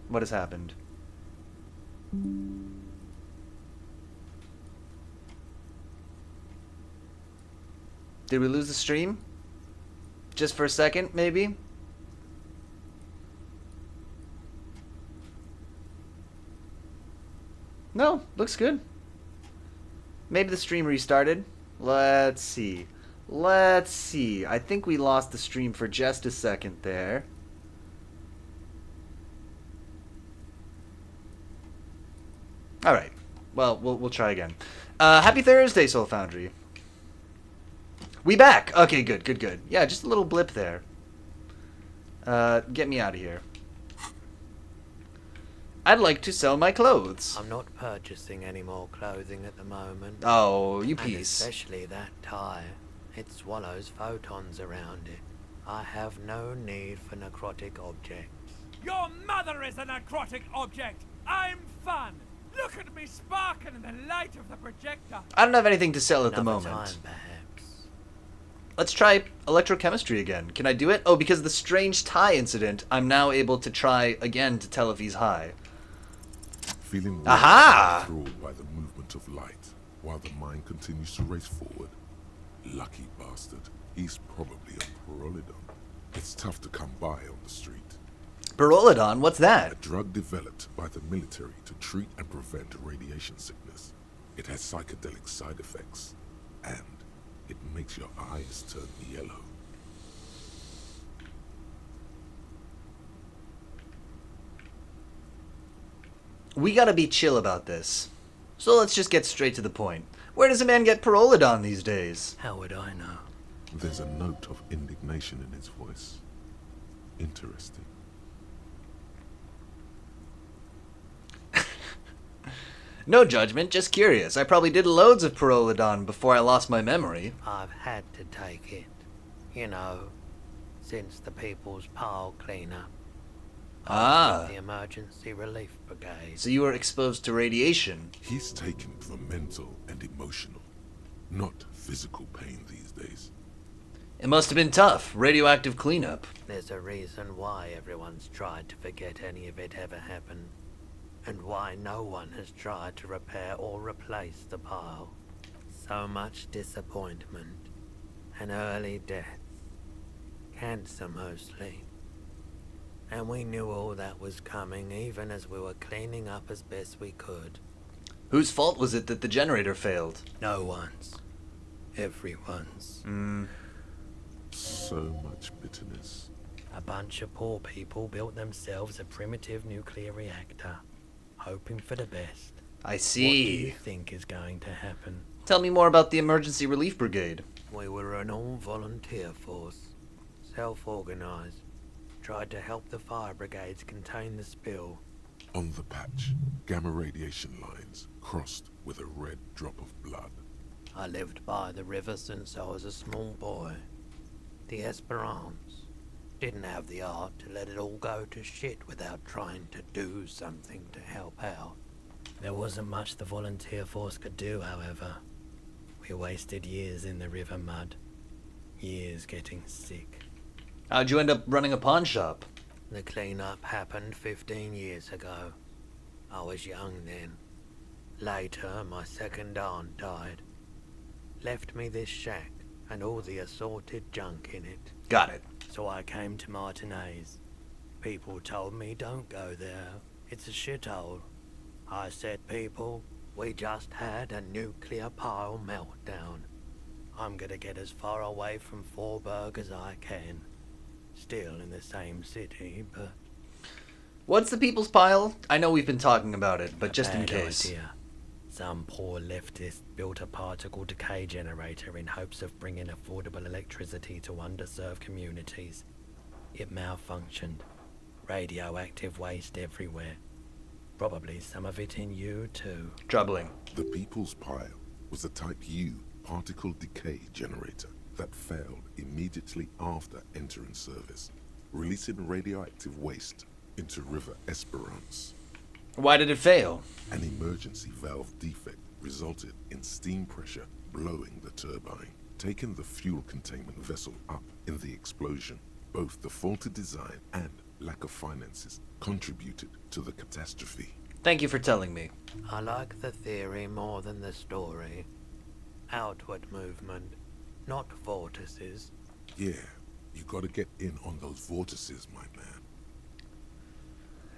What has happened? Did we lose the stream? Just for a second, maybe? No, looks good. Maybe the stream restarted. Let's see. Let's see. I think we lost the stream for just a second there. Alright. Well, we'll try again. Happy Thursday, Soul Foundry. We back! Okay, good. Yeah, just a little blip there. Get me out of here. I'd like to sell my clothes. I'm not purchasing any more clothing at the moment. Oh, you And piece. especially that tie. It swallows photons around it. I have no need for necrotic objects. Your mother is a necrotic object! I'm fun! Look at me sparkle in the light of the projector! I don't have anything to sell at the Another moment. time, perhaps. Let's try electrochemistry again. Can I do it? Oh, because of the strange tie incident, I'm now able to try again to tell if he's high. Feeling Aha! enthralled by the movement of light, while the mind continues to race forward. Lucky bastard. He's probably on Pyrrolidon. It's tough to come by on the street. Pyrrolidon? What's A that? drug developed by the military to treat and prevent radiation sickness. It has psychedelic side effects, and it makes your eyes turn yellow. We gotta be chill about this. So let's just get straight to the point. Where does a man get Pyrrolidon these days? How would I know? There's a note of indignation in his voice. Interesting. No judgment, just curious. I probably did loads of Pyrrolidon before I lost my memory. I've had to take it. You know, since the People's Pile cleanup. Ah. The Emergency Relief Brigade. So you were exposed to radiation. He's taken for mental and emotional, not physical pain these days. It must have been tough. Radioactive cleanup. There's a reason why everyone's tried to forget any of it ever happened. And why no one has tried to repair or replace the pile. So much disappointment. And early deaths. Cancer mostly. And we knew all that was coming even as we were cleaning up as best we could. Whose fault was it that the generator failed? No one's. Everyone's. So much bitterness. A bunch of poor people built themselves a primitive nuclear reactor, hoping for the best. I What do see. you think is going to happen? Tell me more about the Emergency Relief Brigade. We were an all-volunteer force, self-organized, tried to help the fire brigades contain the spill. On the patch, gamma radiation lines crossed with a red drop of blood. I lived by the river since I was a small boy. The Esperance didn't have the art to let it all go to shit without trying to do something to help out. There wasn't much the volunteer force could do, however. We wasted years in the river mud. Years getting sick. How'd you end up running a pawn shop? The cleanup happened 15 years ago. I was young then. Later, my second aunt died. Left me this shack and all the assorted junk in it. Got it. So I came to Martinez. People told me don't go there. It's a shithole. I said, people, we just had a nuclear pile meltdown. I'm gonna get as far away from Forberg as I can. Still in the same city, but... What's the People's Pile? I know we've been talking about it, but a just in bad case. idea. Some poor leftist built a particle decay generator in hopes of bringing affordable electricity to underserved communities. It malfunctioned. Radioactive waste everywhere. Probably some of it in you too. Troubling. The People's Pile was a Type U particle decay generator that failed immediately after entering service, releasing radioactive waste into River Esperance. Why did it fail? An emergency valve defect resulted in steam pressure blowing the turbine, taking the fuel containment vessel up in the explosion. Both the faulty design and lack of finances contributed to the catastrophe. Thank you for telling me. I like the theory more than the story. Outward movement, not vortices. Yeah, you gotta get in on those vortices, my man.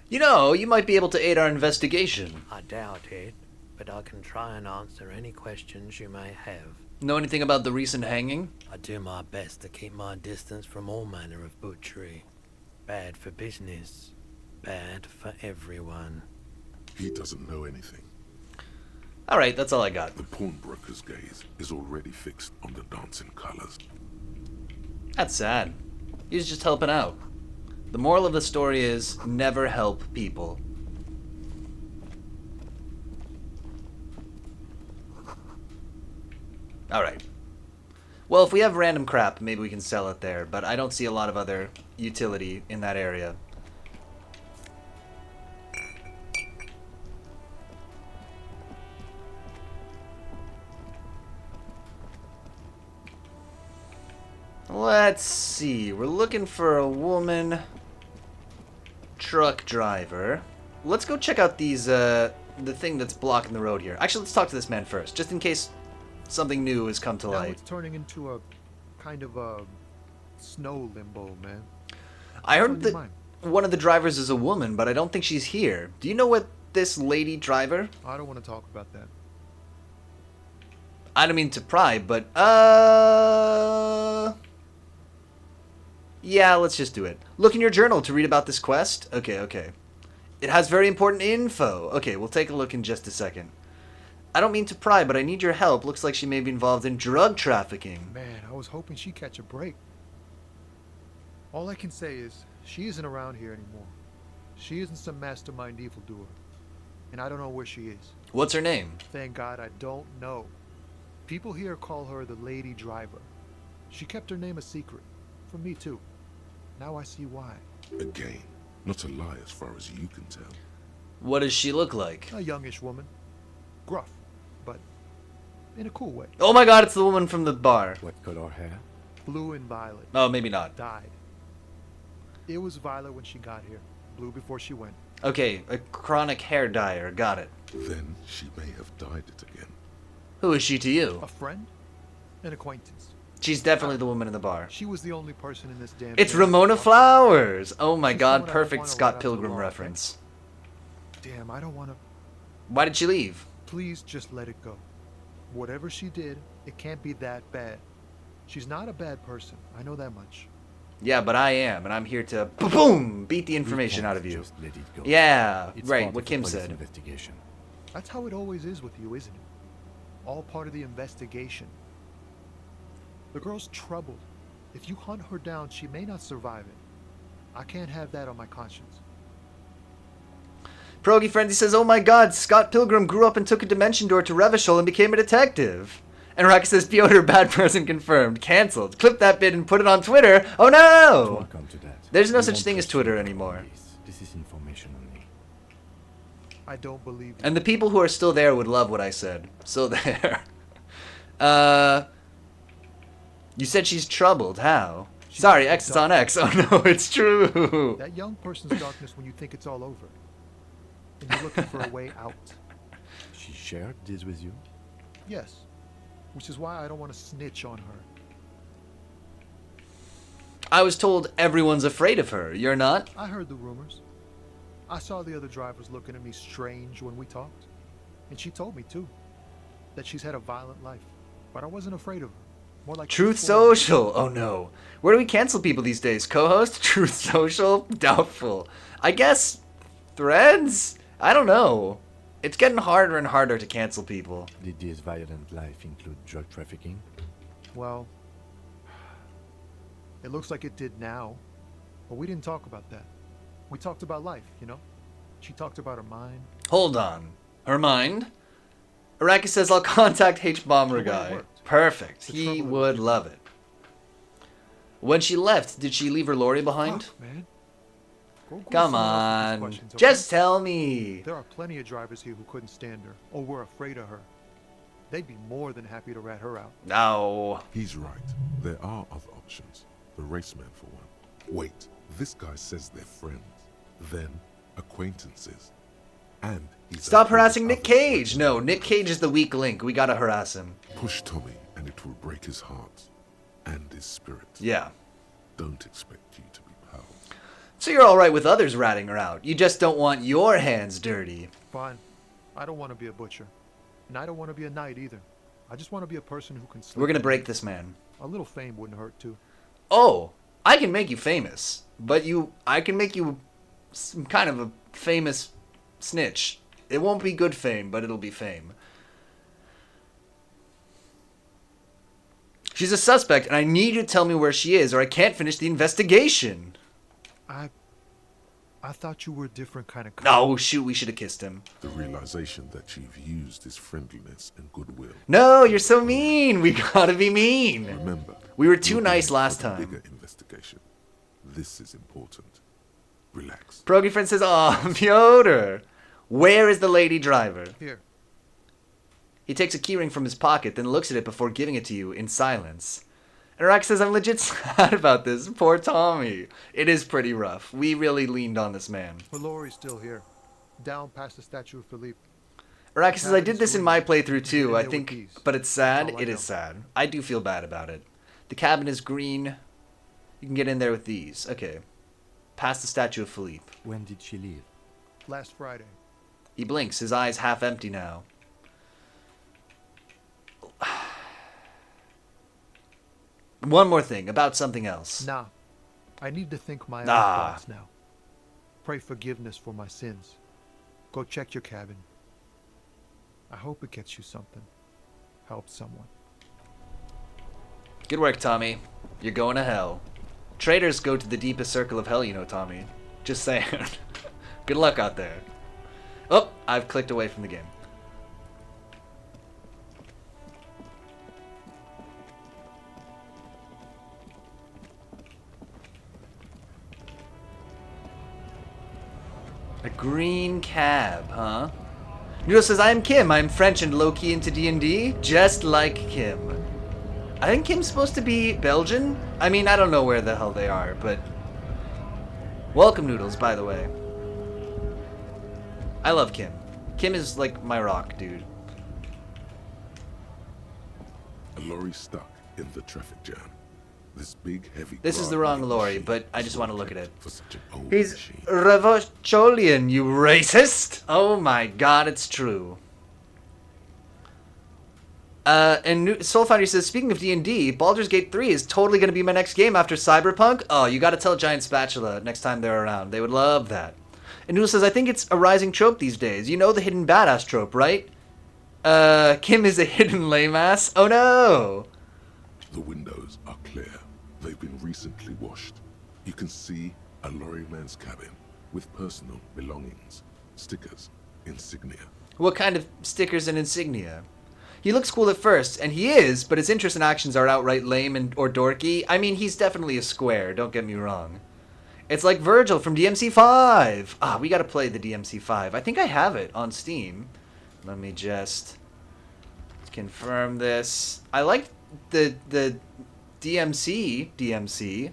You know, you might be able to aid our investigation. I doubt it, but I can try and answer any questions you may have. Know anything about the recent hanging? I do my best to keep my distance from all manner of butchery. Bad for business, bad for everyone. He doesn't know anything. Alright, that's all I got. The pawnbroker's gaze is already fixed on the dancing colors. That's sad. He's just helping out. The moral of the story is never help people. Alright. Well, if we have random crap, maybe we can sell it there, but I don't see a lot of other utility in that area. Let's see. We're looking for a woman truck driver. Let's go check out these, the thing that's blocking the road here. Actually, let's talk to this man first, just in case something new has come to Now light. it's turning into a kind of a snow limbo, man. I heard What's on that your mind? one of the drivers is a woman, but I don't think she's here. Do you know what this lady driver? I don't want to talk about that. I don't mean to pry, but, yeah, let's just do it. Look in your journal to read about this quest. Okay. It has very important info. Okay, we'll take a look in just a second. I don't mean to pry, but I need your help. Looks like she may be involved in drug trafficking. Man, I was hoping she'd catch a break. All I can say is, she isn't around here anymore. She isn't some mastermind evildoer. And I don't know where she is. What's her name? Thank God I don't know. People here call her the Lady Driver. She kept her name a secret. From me too. Now I see why. Again, not a lie as far as you can tell. What does she look like? A youngish woman. Gruff, but in a cool way. Oh my god, it's the woman from the bar. What color hair? Blue and violet. Oh, maybe not. Died. It was violet when she got here. Blue before she went. Okay, a chronic hair dyer. Got it. Then she may have dyed it again. Who is she to you? A friend? An acquaintance. She's definitely the woman in the bar. She was the only person in this damn It's town. Ramona Flowers! Oh my She's god, someone I perfect wanna Scott let out to Pilgrim the law, okay? reference. Damn, I don't want to... Why did she leave? Please just let it go. Whatever she did, it can't be that bad. She's not a bad person. I know that much. Yeah, but I am, and I'm here to boom beat the information out of you. Just let it go. Yeah, It's right, part what of the Kim police said. Investigation. That's how it always is with you, isn't it? All part of the investigation. The girl's troubled. If you hunt her down, she may not survive it. I can't have that on my conscience. Pierogi Frenzy says, oh my god, Scott Pilgrim grew up and took a dimension door to Revachol and became a detective. And Rocky says, Piotr, bad person confirmed. Cancelled. Clip that bit and put it on Twitter. Oh It no! won't come to that. There's no We such won't thing as trust Twitter you, anymore. police. This is information only. I don't believe you. And the people who are still there would love what I said. So there. You said she's troubled. How? Sorry, X is on X. Oh no, it's true. That young person's darkness when you think it's all over. And you're looking for a way out. She shared this with you? Yes. Which is why I don't want to snitch on her. I was told everyone's afraid of her. You're not? I heard the rumors. I saw the other drivers looking at me strange when we talked. And she told me, too, that she's had a violent life. But I wasn't afraid of her. More like Truth before. Social. Oh no. Where do we cancel people these days? Co-host? Truth Social? Doubtful. I guess Threads? I don't know. It's getting harder and harder to cancel people. Did this violent life include drug trafficking? Well, it looks like it did now. But we didn't talk about that. We talked about life, you know? She talked about her mind. Hold on. Her mind? Araki says I'll contact H-Bomber The way it guy. worked. Perfect. The He trouble is- would love it. When she left, did she leave her lorry behind? Fuck, man. Go Come somewhere else with these on. questions, okay? Just tell me. There are plenty of drivers here who couldn't stand her or were afraid of her. They'd be more than happy to rat her out. No. He's right. There are other options. The raceman, for one. Wait, this guy says they're friends. Then, acquaintances, and he's Stop at war with harassing Nick others. Cage. No, Nick Cage is the weak link. We gotta harass him. Push Tommy, and it will break his heart and his spirit. Yeah. Don't expect you to be pals. So you're alright with others ratting her out. You just don't want your hands dirty. Fine. I don't want to be a butcher. And I don't want to be a knight either. I just want to be a person who can sleep. We're gonna break this man. A little fame wouldn't hurt too. Oh, I can make you famous. But I can make you some kind of a famous snitch. It won't be good fame, but it'll be fame. She's a suspect, and I need you to tell me where she is, or I can't finish the investigation. I thought you were a different kind of Oh, shoot, we should have kissed him. The realization that you've used his friendliness and goodwill. No, you're so mean. We gotta be mean. Remember, We were too you're nice going last for the time. Bigger investigation. This is important. Relax. Progy friend says, "Aw, Piotr, where is the lady driver?" Here. He takes a keyring from his pocket, then looks at it before giving it to you in silence. And Rack says, "I'm legit sad about this. Poor Tommy. It is pretty rough. We really leaned on this man." Lori's still here. Down past the statue of Philippe. Araki says, "I did this in my playthrough too, I Get in there with think, these. but it's sad. That's all I It know. is sad. I do feel bad about it. The cabin is green. You can get in there with these. Okay. Past the statue of Philippe." When did she leave? Last Friday. He blinks, his eyes half empty now. One more thing, about something else. Nah. I need to think my own Ah. thoughts now. Pray forgiveness for my sins. Go check your cabin. I hope it gets you something. Help someone. Good work, Tommy. You're going to hell. Traitors go to the deepest circle of hell, you know, Tommy. Just saying. Good luck out there. Oh, I've clicked away from the game. A green cab, huh? Noodle says, "I am Kim. I'm French and low-key into D&D, just like Kim." I think Kim's supposed to be Belgian. I mean, I don't know where the hell they are, but... Welcome, Noodles, by the way. I love Kim. Kim is like my rock, dude. A lorry stuck in the traffic jam. This big, heavy. This is the guard wrong made lorry, machine but I just was want to not look at kept it. For such an old He's machine. Revocholian, you racist! Oh my god, it's true. And Soulfinder says, "Speaking of D&D, Baldur's Gate 3 is totally going to be my next game after Cyberpunk." Oh, you got to tell Giant Spatula next time they're around. They would love that. And Noodle says, "I think it's a rising trope these days. You know the hidden badass trope, right?" Kim is a hidden lame ass? Oh no! The windows are clear. They've been recently washed. You can see a lorryman's cabin with personal belongings, stickers, insignia. What kind of stickers and insignia? He looks cool at first, and he is, but his interests and actions are outright lame or dorky. I mean, he's definitely a square, don't get me wrong. It's like Virgil from DMC5. Ah, we gotta play the DMC5. I think I have it on Steam. Let me just confirm this. I like the DMC.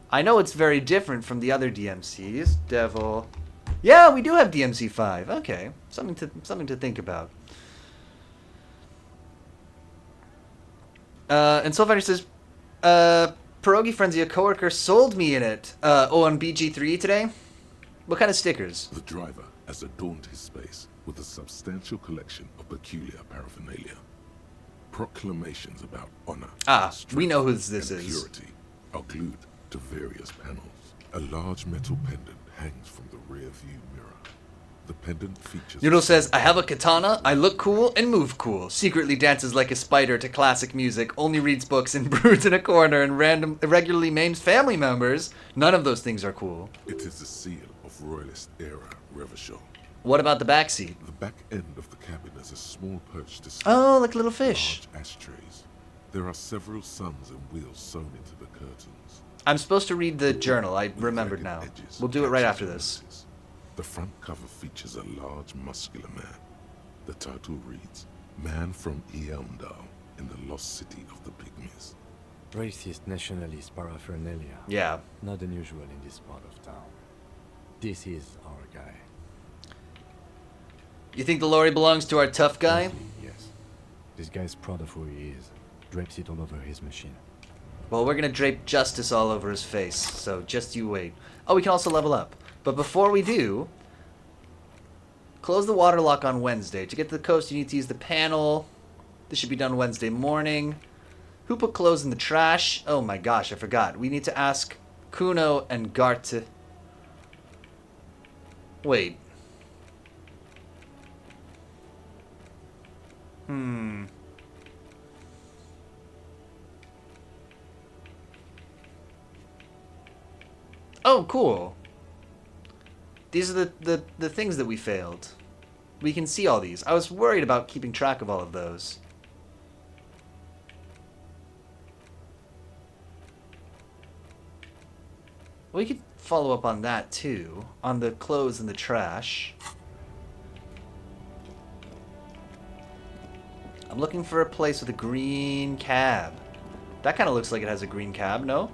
I know it's very different from the other DMCs. Devil. Yeah, we do have DMC5. Okay, something to think about. And Soulfighter says, "Pierogi Frenzy, a coworker sold me in it. On BG3 today. What kind of stickers?" The driver has adorned his space with a substantial collection of peculiar paraphernalia. Proclamations about honor, Ah, strength, we know who this and is. purity are glued to various panels. A large metal pendant hangs from the rear view mirror. The pendant features... Noodle says, "I have a katana, I look cool, and move cool. Secretly dances like a spider to classic music, only reads books and broods in a corner and regularly maims family members. None of those things are cool." It is the seal of Royalist era Revachol. What about the backseat? The back end of the cabin is a small perch display. Oh, like a little fish. Large ashtrays. There are several suns and wheels sewn into the curtains. I'm supposed to read the journal. I with remembered jagged now. edges We'll do it right catching after this. notices. The front cover features a large, muscular man. The title reads, "Man from Eamdal in the lost city of the Pygmies." Racist nationalist paraphernalia. Yeah. Not unusual in this part of town. This is our guy. You think the lorry belongs to our tough guy? Honestly, yes. This guy's proud of who he is. Drapes it all over his machine. Well, we're gonna drape justice all over his face, so just you wait. Oh, we can also level up. But before we do, close the water lock on Wednesday. To get to the coast, you need to use the panel. This should be done Wednesday morning. Who put clothes in the trash? Oh my gosh, I forgot. We need to ask Kuno and Garte. Wait. Oh, cool. These are the things that we failed. We can see all these. I was worried about keeping track of all of those. We could follow up on that too. On the clothes in the trash. I'm looking for a place with a green cab. That kind of looks like it has a green cab, no?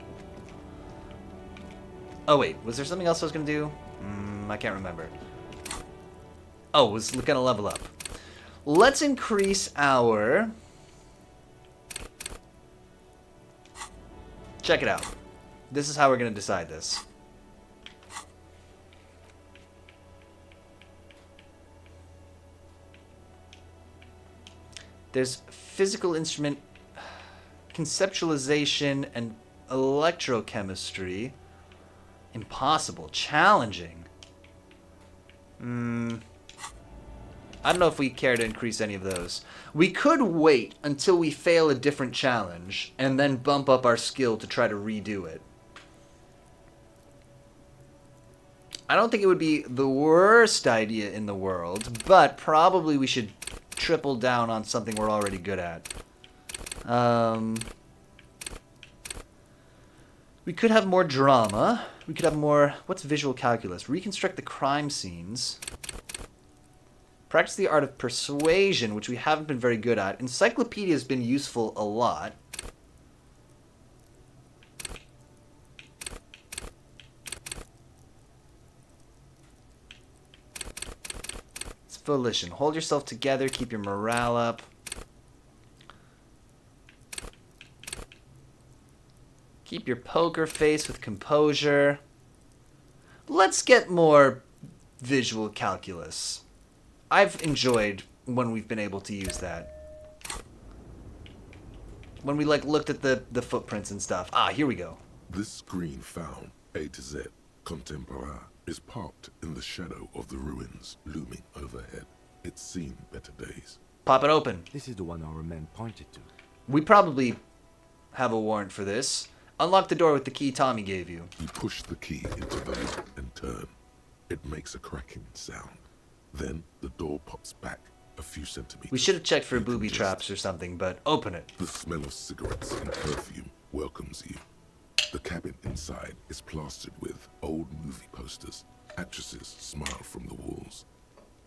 Oh wait, was there something else I was gonna do? I can't remember. Oh, was gonna level up. Let's increase our... Check it out. This is how we're gonna decide this. There's physical instrument conceptualization and electrochemistry. Impossible. Challenging. I don't know if we care to increase any of those. We could wait until we fail a different challenge and then bump up our skill to try to redo it. I don't think it would be the worst idea in the world, but probably we should triple down on something we're already good at. We could have more drama. We could have more... What's visual calculus? Reconstruct the crime scenes. Practice the art of persuasion, which we haven't been very good at. Encyclopedia has been useful a lot. It's volition. Hold yourself together. Keep your morale up. Keep your poker face with composure. Let's get more visual calculus. I've enjoyed when we've been able to use that. When we looked at the footprints and stuff. Ah, here we go. This screen found, A to Z, Contemporain, is parked in the shadow of the ruins looming overhead. It's seen better days. Pop it open. This is the one our man pointed to. We probably have a warrant for this. Unlock the door with the key Tommy gave you. You push the key into the lock and turn. It makes a cracking sound. Then the door pops back a few centimeters. We should have checked for You can booby just- traps or something, but open it. The smell of cigarettes and perfume welcomes you. The cabin inside is plastered with old movie posters. Actresses smile from the walls.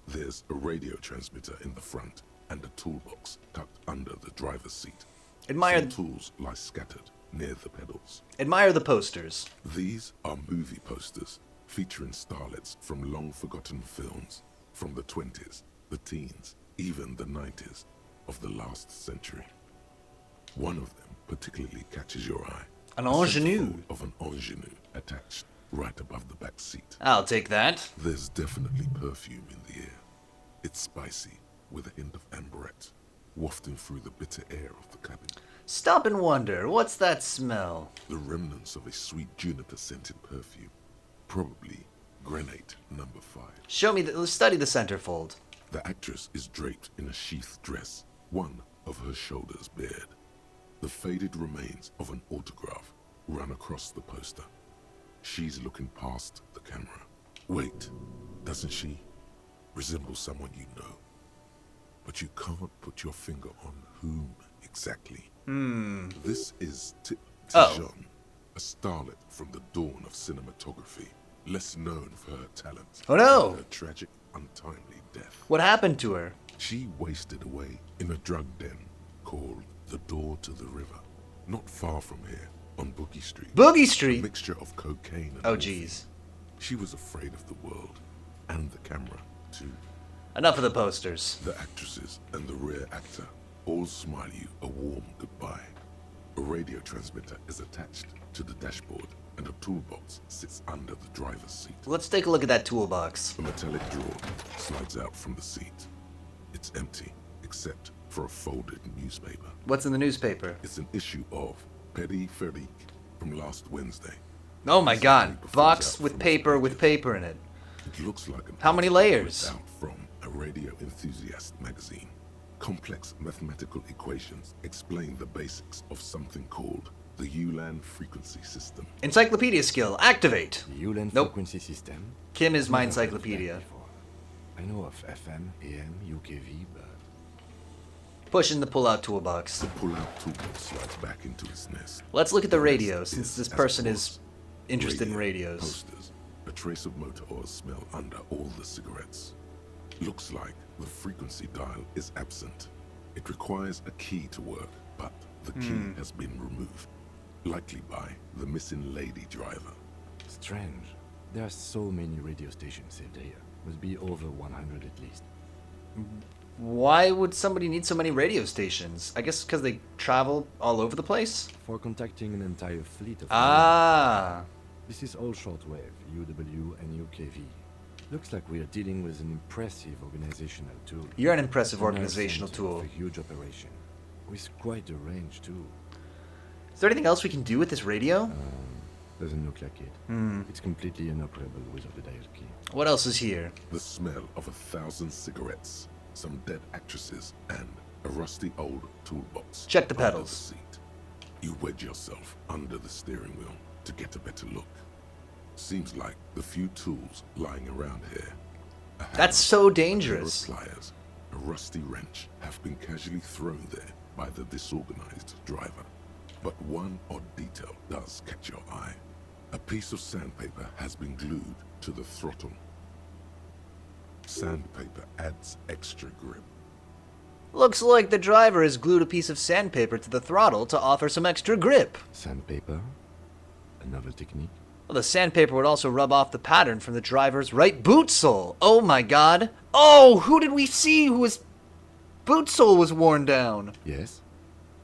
There's a radio transmitter in the front and a toolbox tucked under the driver's seat. Admire, Some tools lie scattered near the pedals. admire the posters. These are movie posters featuring starlets from long-forgotten films from the 20s, the teens, even the 90s of the last century. One of them particularly catches your eye. An A ingenue. centerfold of an ingenue attached right above the back seat. I'll take that. There's definitely perfume in the air. It's spicy, with a hint of amberette, wafting through the bitter air of the cabin. Stop and wonder, what's that smell? The remnants of a sweet juniper-scented perfume. Probably granate number 5. Show me, study the centerfold. The actress is draped in a sheath dress, one of her shoulders bared. The faded remains of an autograph run across the poster. She's looking past the camera. Wait, doesn't she resemble someone you know? But you can't put your finger on whom exactly. This is Oh. Tijon, a starlet from the dawn of cinematography, less known for her talent Oh no! than her tragic, untimely death. What happened to her? She wasted away in a drug den called the Door to the River, not far from here on Boogie Street. Boogie A Street! mixture of cocaine and Oh morphine. jeez. She was afraid of the world, and the camera, too. Enough of the posters. The actresses and the rear actor all smile you a warm goodbye. A radio transmitter is attached to the dashboard, and a toolbox sits under the driver's seat. Let's take a look at that toolbox. A metallic drawer slides out from the seat. It's empty, except for a folded newspaper. What's in the newspaper? It's an issue of Petit Feric from last Wednesday. Oh my god. Paper falls Box out with from its paper in it. It looks like an How many article layers? ripped out from a radio enthusiast magazine. Complex mathematical equations explain the basics of something called the ULAN frequency system. Encyclopedia skill. Activate. The Ulan Nope. frequency system? Kim is my Never heard of that encyclopedia. before. I know of FM, AM, UKV, but Push in the pull-out toolbox. The pull-out toolbox slides back into its nest. Let's look at the rest radio, is since this as it person was. is interested in Radio, radios. Posters, a trace of motor oil smell under all the cigarettes. Looks like the frequency dial is absent. It requires a key to work, but the key has been removed. Likely by the missing lady driver. strange. There are so many radio stations saved here. Must be over 100 at least. Why would somebody need so many radio stations? I guess because they travel all over the place? For contacting an entire fleet of Ah. This is all shortwave, UW and UKV. Looks like we are dealing with an impressive organizational tool. You're an impressive A nice organizational center of tool. A huge operation. With quite a range too. Is there anything else we can do with this radio? Doesn't look like it. It's completely inoperable without the dial key. What else is here? The smell of 1,000 cigarettes, some dead actresses, and a rusty old toolbox. Check the under pedals. seat. You wedge yourself under the steering wheel to get a better look. Seems like the few tools lying around here. A hammer, That's so a pair of dangerous. pliers, a rusty wrench have been casually thrown there by the disorganized driver. But one odd detail does catch your eye. A piece of sandpaper has been glued to the throttle. Sandpaper adds extra grip. Looks like the driver has glued a piece of sandpaper to the throttle to offer some extra grip. Sandpaper? A novel technique? Well, the sandpaper would also rub off the pattern from the driver's right boot sole. Oh my god. Oh, who did we see whose boot sole was worn down? Yes?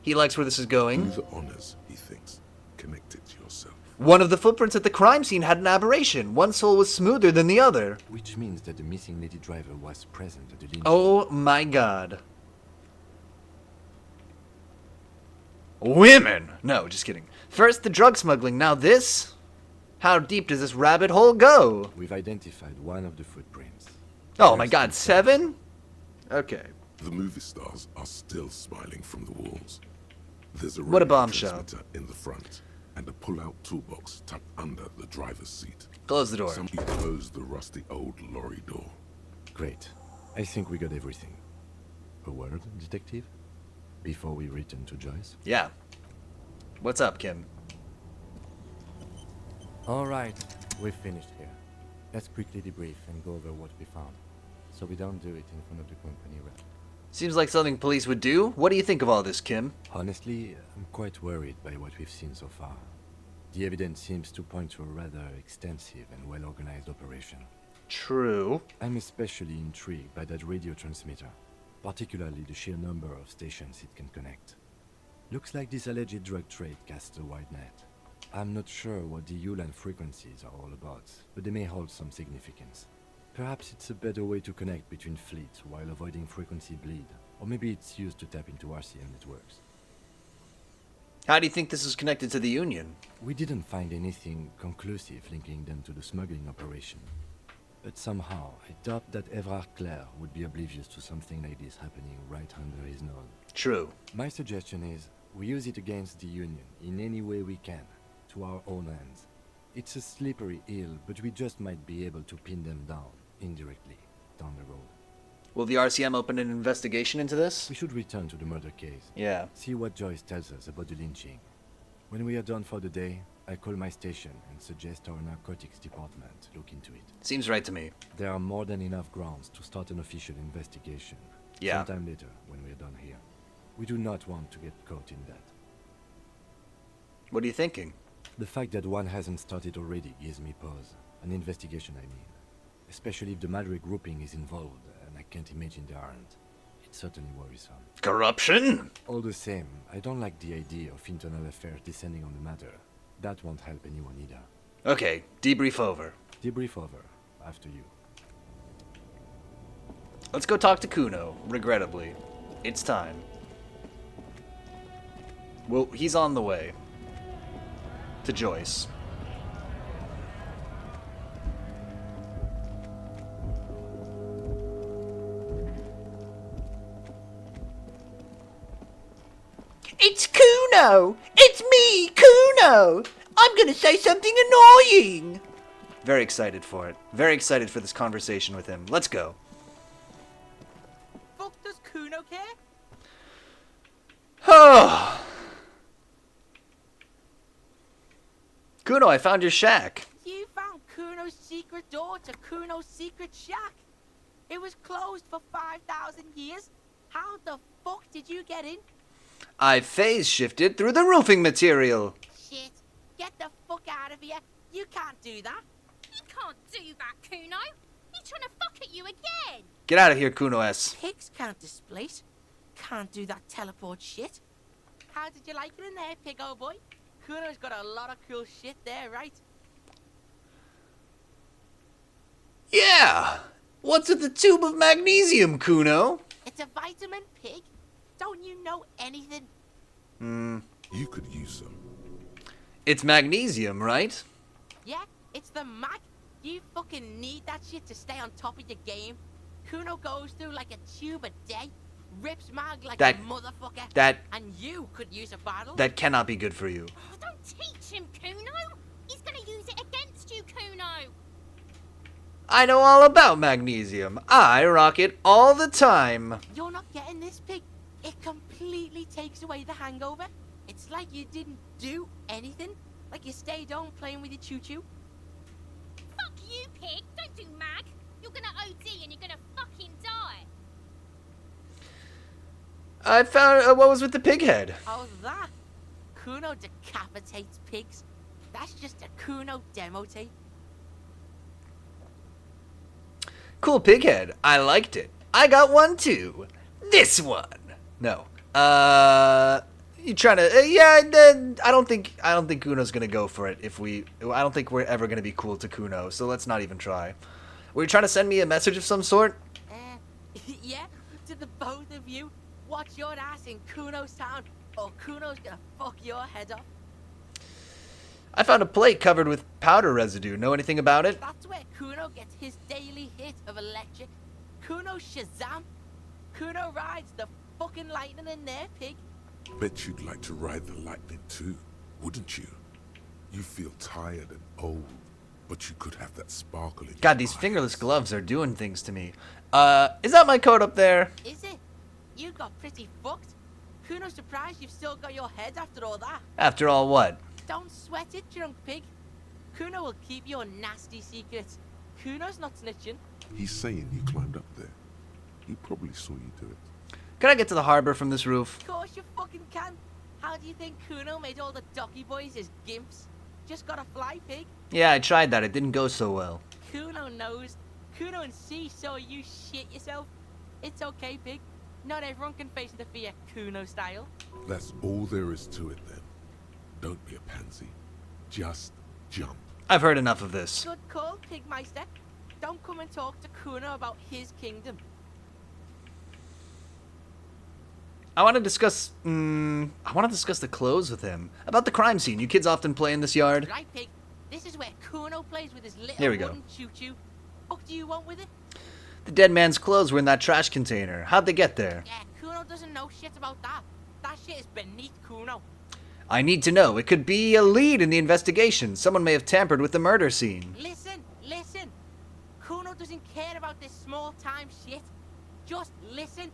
He likes where this is Do going. the honors, he thinks. Connect it yourself. One of the footprints at the crime scene had an aberration. One sole was smoother than the other. Which means that the missing lady driver was present at the lynching. Oh my god. Women! No, just kidding. First the drug smuggling, now this? How deep does this rabbit hole go? We've identified one of the footprints. Oh my god, 7? Okay. The movie stars are still smiling from the walls. There's a What a radio bombshell. transmitter in the front and a pull-out toolbox tucked under the driver's seat. Close the door. Somebody closed the rusty old lorry door. Great. I think we got everything. A word, detective? Before we return to Joyce? Yeah. What's up, Kim? Alright, we're finished here. Let's quickly debrief and go over what we found. So we don't do it in front of the company rep. Seems like something police would do. What do you think of all this, Kim? Honestly, I'm quite worried by what we've seen so far. The evidence seems to point to a rather extensive and well-organized operation. True. I'm especially intrigued by that radio transmitter, particularly the sheer number of stations it can connect. Looks like this alleged drug trade casts a wide net. I'm not sure what the ULAN frequencies are all about, but they may hold some significance. Perhaps it's a better way to connect between fleets while avoiding frequency bleed, or maybe it's used to tap into RCM networks. How do you think this is connected to the Union? We didn't find anything conclusive linking them to the smuggling operation. But somehow, I doubt that Everard Clare would be oblivious to something like this happening right under his nose. True. My suggestion is, we use it against the Union in any way we can, to our own ends. It's a slippery hill, but we just might be able to pin them down, indirectly, down the road. Will the RCM open an investigation into this? We should return to the murder case. Yeah. See what Joyce tells us about the lynching. When we are done for the day, I call my station and suggest our narcotics department look into it. Seems right to me. There are more than enough grounds to start an official investigation. Yeah. Sometime later, when we are done here. We do not want to get caught in that. What are you thinking? The fact that one hasn't started already gives me pause. An investigation, I mean. Especially if the Madre grouping is involved, and I can't imagine they aren't. It's certainly worrisome. Corruption? All the same, I don't like the idea of internal affairs descending on the matter. That won't help anyone either. Okay, debrief over. Debrief over. After you. Let's go talk to Kuno, regrettably. It's time. Well, he's on the way. To Joyce. It's Kuno! It's me, Kuno! I'm gonna say something annoying! Very excited for it. Very excited for this conversation with him. Let's go. Fuck does Kuno care? Oh. Kuno, I found your shack. You found Kuno's secret door to Kuno's secret shack. It was closed for 5,000 years. How the fuck did you get in? I phase shifted through the roofing material. Shit. Get the fuck out of here. You can't do that. You can't do that, Kuno. He's trying to fuck at you again. Get out of here, Kuno S. Pigs can't displace. Can't do that teleport shit. How did you like it in there, pig old boy? Kuno's got a lot of cool shit there, right? Yeah. What's with the tube of magnesium, Kuno? It's a vitamin, pig. Don't you know anything? You could use some. It's magnesium, right? Yeah, it's the mag. You fucking need that shit to stay on top of your game. Kuno goes through like a tube a day, rips mag like a motherfucker. And you could use a bottle. That cannot be good for you. Oh, don't teach him, Kuno. He's gonna use it against you, Kuno. I know all about magnesium. I rock it all the time. You're not getting this, pig. It completely takes away the hangover. It's like you didn't do anything. Like you stayed home playing with your choo-choo. Fuck you, pig. Don't do mag. You're gonna OD and you're gonna fucking die. I found what was with the pig head. How's that? Kuno decapitates pigs. That's just a Kuno demo tape. Cool pig head. I liked it. I got one too. This one. No. You trying to? Yeah. I don't think Kuno's gonna go for it. I don't think we're ever gonna be cool to Kuno. So let's not even try. Were you trying to send me a message of some sort? Yeah. To the both of you, watch your ass in Kuno's town, or Kuno's gonna fuck your head off. I found a plate covered with powder residue. Know anything about it? That's where Kuno gets his daily hit of electric. Kuno Shazam. Kuno rides the fucking lightning in there, pig. Bet you'd like to ride the lightning too, wouldn't you? You feel tired and old, but you could have that sparkle in your God, these eyes. fingerless gloves are doing things to me. Is that my coat up there? Is it? You got pretty fucked. Kuno's surprised you've still got your head after all that. After all, what? Don't sweat it, drunk pig. Kuno will keep your nasty secrets. Kuno's not snitching. He's saying you climbed up there. He probably saw you do it. Can I get to the harbor from this roof? Of course you fucking can. How do you think Kuno made all the docky boys his gimps? Just gotta fly, pig. Yeah, I tried that. It didn't go so well. Kuno knows. Kuno and C saw you shit yourself. It's okay, pig. Not everyone can face the fear Kuno style. That's all there is to it then. Don't be a pansy. Just jump. I've heard enough of this. Good call, Pigmeister. Don't come and talk to Kuno about his kingdom. I want to discuss the clothes with him. About the crime scene. You kids often play in this yard? Right, pig. This is where Kuno plays with his little Here we go. wooden choo-choo. What do you want with it? The dead man's clothes were in that trash container. How'd they get there? Yeah, Kuno doesn't know shit about that. That shit is beneath Kuno. I need to know. It could be a lead in the investigation. Someone may have tampered with the murder scene. Listen. Kuno doesn't care about this small-time shit. Just listen.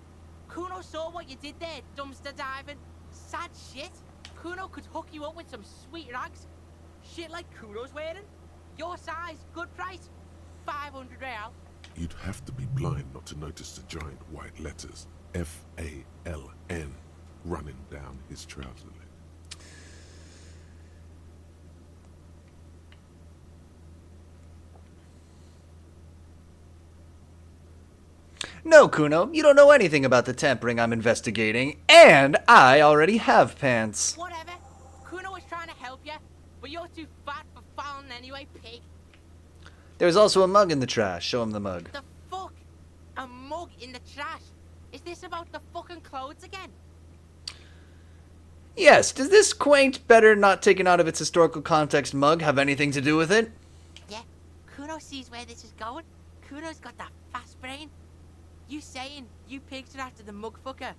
Kuno saw what you did there, dumpster diving. Sad shit. Kuno could hook you up with some sweet rags. Shit like Kuno's wearing. Your size, good price. 500 real. You'd have to be blind not to notice the giant white letters F-A-L-N running down his trouser leg. No, Kuno, you don't know anything about the tampering I'm investigating, and I already have pants. Whatever. Kuno was trying to help you, but you're too fat for fouling anyway, pig. There's also a mug in the trash. Show him the mug. The fuck? A mug in the trash? Is this about the fucking clothes again? Yes, does this quaint, better not taken out of its historical context mug have anything to do with it? Yeah, Kuno sees where this is going. Kuno's got that fast brain. You saying you pigs are after the mug fucker?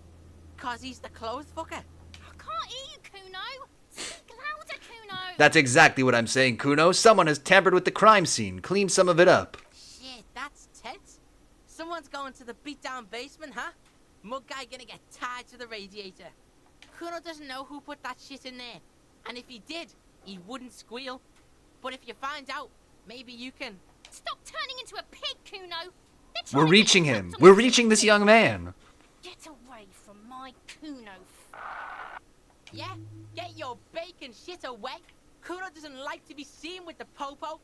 Cause he's the clothes fucker? I can't hear you, Kuno. Speak louder, Kuno. That's exactly what I'm saying, Kuno. Someone has tampered with the crime scene. Clean some of it up. Shit, that's tense. Someone's going to the beat-down basement, huh? Mug guy gonna get tied to the radiator. Kuno doesn't know who put that shit in there. And if he did, he wouldn't squeal. But if you find out, maybe you can... Stop turning into a pig, Kuno. We're reaching him. We're reaching this young man. Get away from my Kuno. Yeah? Get your bacon shit away. Kuno doesn't like to be seen with the popo.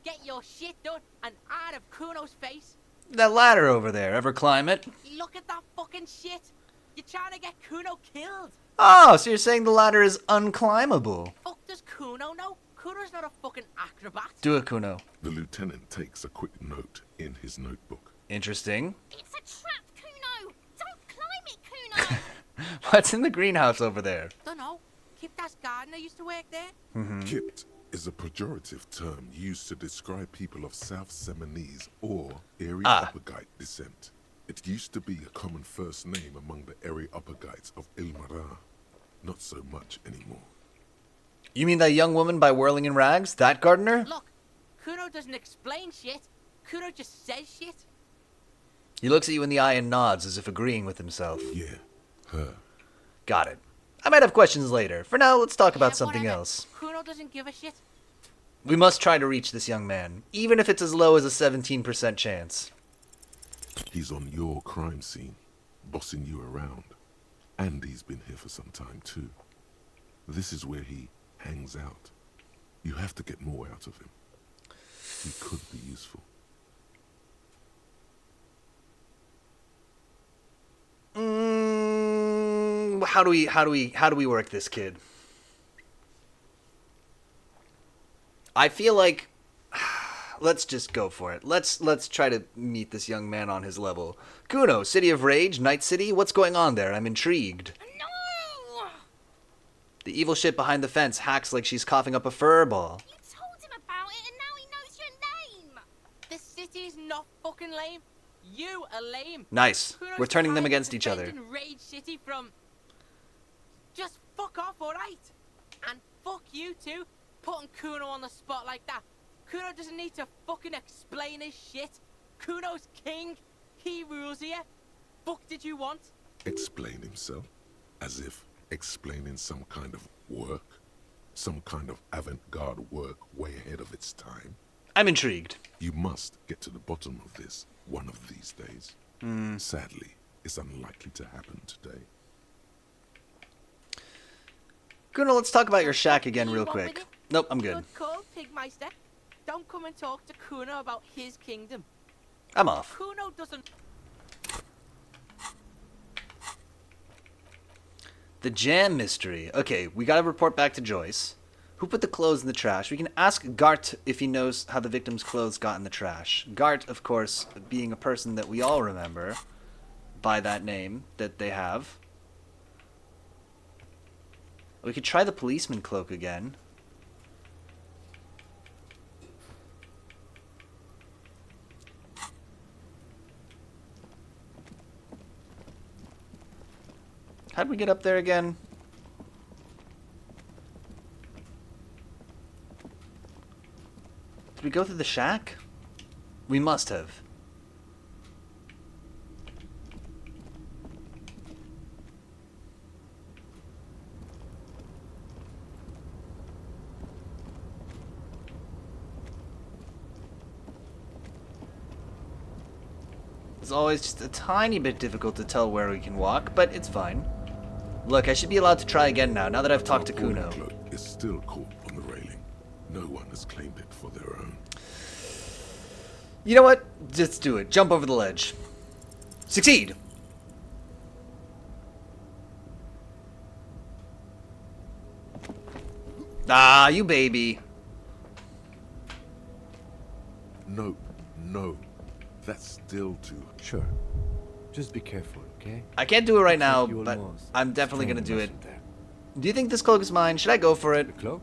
Get your shit done and out of Kuno's face. That ladder over there, ever climb it? Look at that fucking shit. You're trying to get Kuno killed. Oh, so you're saying the ladder is unclimbable? Fuck does Kuno know? Kuno's not a fucking acrobat. Do it, Kuno. The lieutenant takes a quick note in his notebook. Interesting. It's a trap, Kuno. Don't climb it, Kuno. What's in the greenhouse over there? Dunno. Kiptas gardener used to work there. Kipt is a pejorative term used to describe people of South Seminese or Erie-Uppergite descent. It used to be a common first name among the Erie-Uppergites of Ilmara. Not so much anymore. You mean that young woman by Whirling in Rags? That gardener? Look, Kuno doesn't explain shit. Kuno just says shit. He looks at you in the eye and nods as if agreeing with himself. Yeah, her. Got it. I might have questions later. For now, let's talk about Yeah, something whatever. else. Kuno doesn't give a shit. We must try to reach this young man, even if it's as low as a 17% chance. He's on your crime scene, bossing you around. And he's been here for some time too. This is where he hangs out. You have to get more out of him. He could be useful. How do we work this, kid? I feel like let's just go for it. Let's try to meet this young man on his level. Kuno, City of Rage, Night City, what's going on there? I'm intrigued. No! The evil shit behind the fence hacks like she's coughing up a fur ball. You told him about it and now he knows your name. This city's not fucking lame. You are lame. Nice. Kuno's We're turning them trying against to each other. defend Rage City from... Just fuck off, alright? And fuck you too, putting Kuno on the spot like that. Kuno doesn't need to fucking explain his shit. Kuno's king. He rules here. Fuck did you want? Explain himself? As if explaining some kind of work? Some kind of avant-garde work way ahead of its time? I'm intrigued. You must get to the bottom of this one of these days. Sadly, it's unlikely to happen today. Kuno, let's talk about your shack again You real want with quick. it? Nope, I'm good. Good call, Pigmeister. Don't come and talk to Kuno about his kingdom. I'm off. Kuno doesn't... The jam mystery. Okay, we gotta report back to Joyce. Who put the clothes in the trash? We can ask Gart if he knows how the victim's clothes got in the trash. Gart, of course, being a person that we all remember by that name that they have. We could try the policeman cloak again. How'd we get up there again? Did we go through the shack? We must have. It's always just a tiny bit difficult to tell where we can walk, but it's fine. Look, I should be allowed to try again now that I've talked to Our Kuno. cloak is still caught on the railing. No one has claimed it for their own. You know what? Just do it. Jump over the ledge. Succeed! Ah, you baby. Nope. No. That's still too... Sure. Just be careful, okay? I can't do it right now, You but almost I'm definitely gonna strained do the it. muscle there. Do you think this cloak is mine? Should I go for it? The cloak?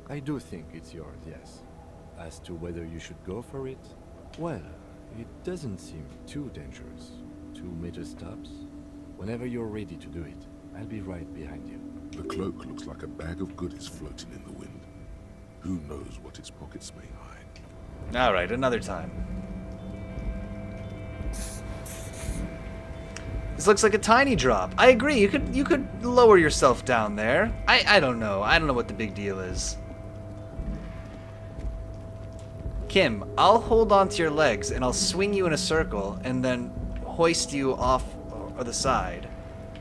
I do think it's yours, yes. As to whether you should go for it, well, it doesn't seem too dangerous. 2 meter stops. Whenever you're ready to do it, I'll be right behind you. The cloak looks like a bag of goodies floating in the wind. Who knows what its pockets may hide? Alright, another time. This looks like a tiny drop. I agree, you could lower yourself down there. I don't know. I don't know what the big deal is. Kim, I'll hold on to your legs and I'll swing you in a circle and then hoist you off the side.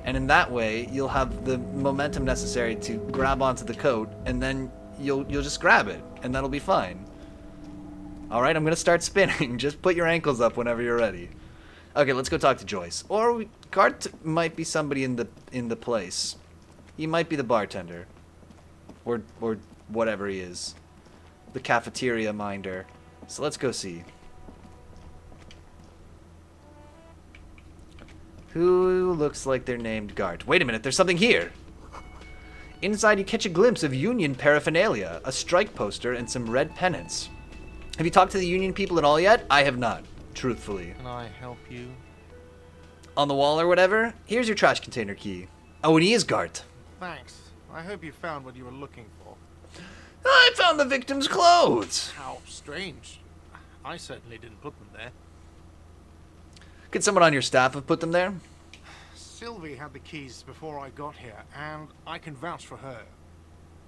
And in that way, you'll have the momentum necessary to grab onto the coat, and then you'll just grab it, and that'll be fine. All right, I'm gonna start spinning. Just put your ankles up whenever you're ready. Okay, let's go talk to Joyce. Or Gart might be somebody in the place. He might be the bartender, or whatever he is, the cafeteria minder. So let's go see. Who looks like they're named Gart? Wait a minute, there's something here! Inside you catch a glimpse of Union paraphernalia, a strike poster, and some red pennants. Have you talked to the Union people at all yet? I have not, truthfully. Can I help you? On the wall or whatever? Here's your trash container key. Oh, and he is Gart. Thanks. I hope you found what you were looking for. I found the victim's clothes! How strange. I certainly didn't put them there. Could someone on your staff have put them there? Sylvie had the keys before I got here, and I can vouch for her.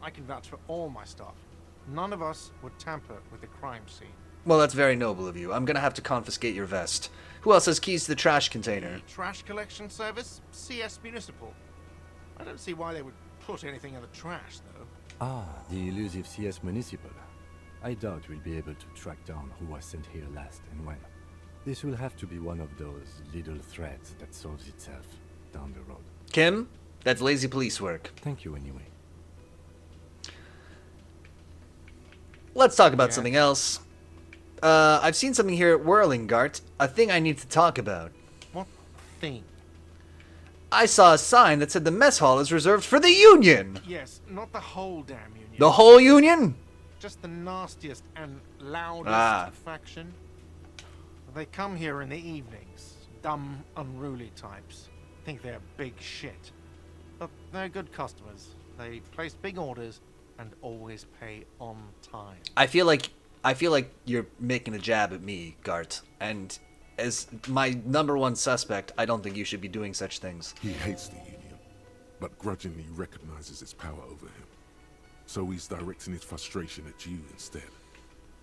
I can vouch for all my staff. None of us would tamper with the crime scene. Well, that's very noble of you. I'm gonna have to confiscate your vest. Who else has keys to the trash container? Trash collection service? CS Municipal. I don't see why they would put anything in the trash, though. Ah, the elusive CS Municipal. I doubt we'll be able to track down who was sent here last and when. This will have to be one of those little threads that solves itself down the road. Kim, that's lazy police work. Thank you anyway. Let's talk about something else. I've seen something here at Whirling, Gart. A thing I need to talk about. What thing? I saw a sign that said the mess hall is reserved for the Union! Yes, not the whole damn Union. The whole Union? Just the nastiest and loudest faction. They come here in the evenings. Dumb, unruly types. Think they're big shit. But they're good customers. They place big orders and always pay on time. I feel like you're making a jab at me, Gart. And as my #1 suspect, I don't think you should be doing such things. He hates the Union, but grudgingly recognizes its power over him. So he's directing his frustration at you instead.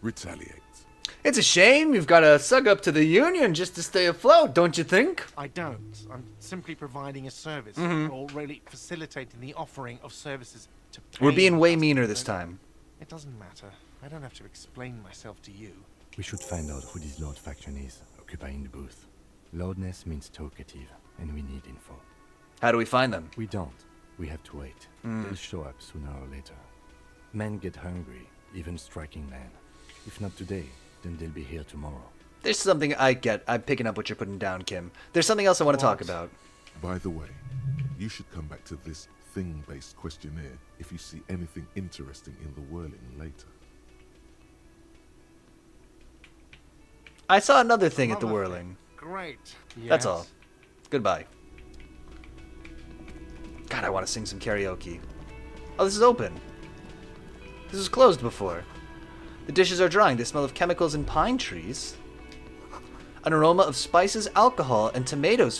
Retaliates. It's a shame you've got to suck up to the Union just to stay afloat, don't you think? I don't. I'm simply providing a service, or really facilitating the offering of services to We're paying being way customers. meaner this time. It doesn't matter. I don't have to explain myself to you. We should find out who this Lord faction is, occupying the booth. Loudness means talkative, and we need info. How do we find them? We don't. We have to wait. They'll show up sooner or later. Men get hungry, even striking men. If not today, then they'll be here tomorrow. There's something I get. I'm picking up what you're putting down, Kim. There's something else I want to talk about. By the way, you should come back to this thing-based questionnaire if you see anything interesting in the whirling later. I saw another thing at the Another whirling. Great. That's all. Goodbye. God, I want to sing some karaoke. Oh, this is open. This was closed before. The dishes are drying. They smell of chemicals and pine trees. An aroma of spices, alcohol, and tomatoes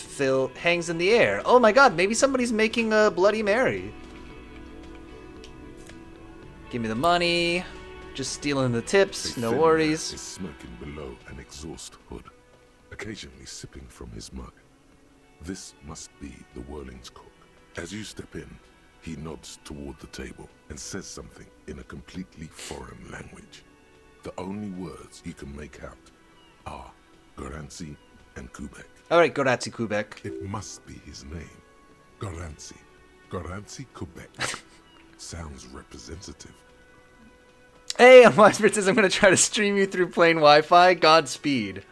hangs in the air. Oh my god, maybe somebody's making a Bloody Mary. Give me the money. Just stealing the tips, A no thin worries. man is smoking below an exhaust hood, occasionally sipping from his mug. This must be the Whirling's cook. As you step in, he nods toward the table and says something in a completely foreign language. The only words you can make out are Garanzi and Kubek. Alright, Goratsi Kubek. It must be his name. Goranzi. Goranzi Kubek. Sounds representative. Hey, on Wisebird says I'm going to try to stream you through plain Wi-Fi. Godspeed.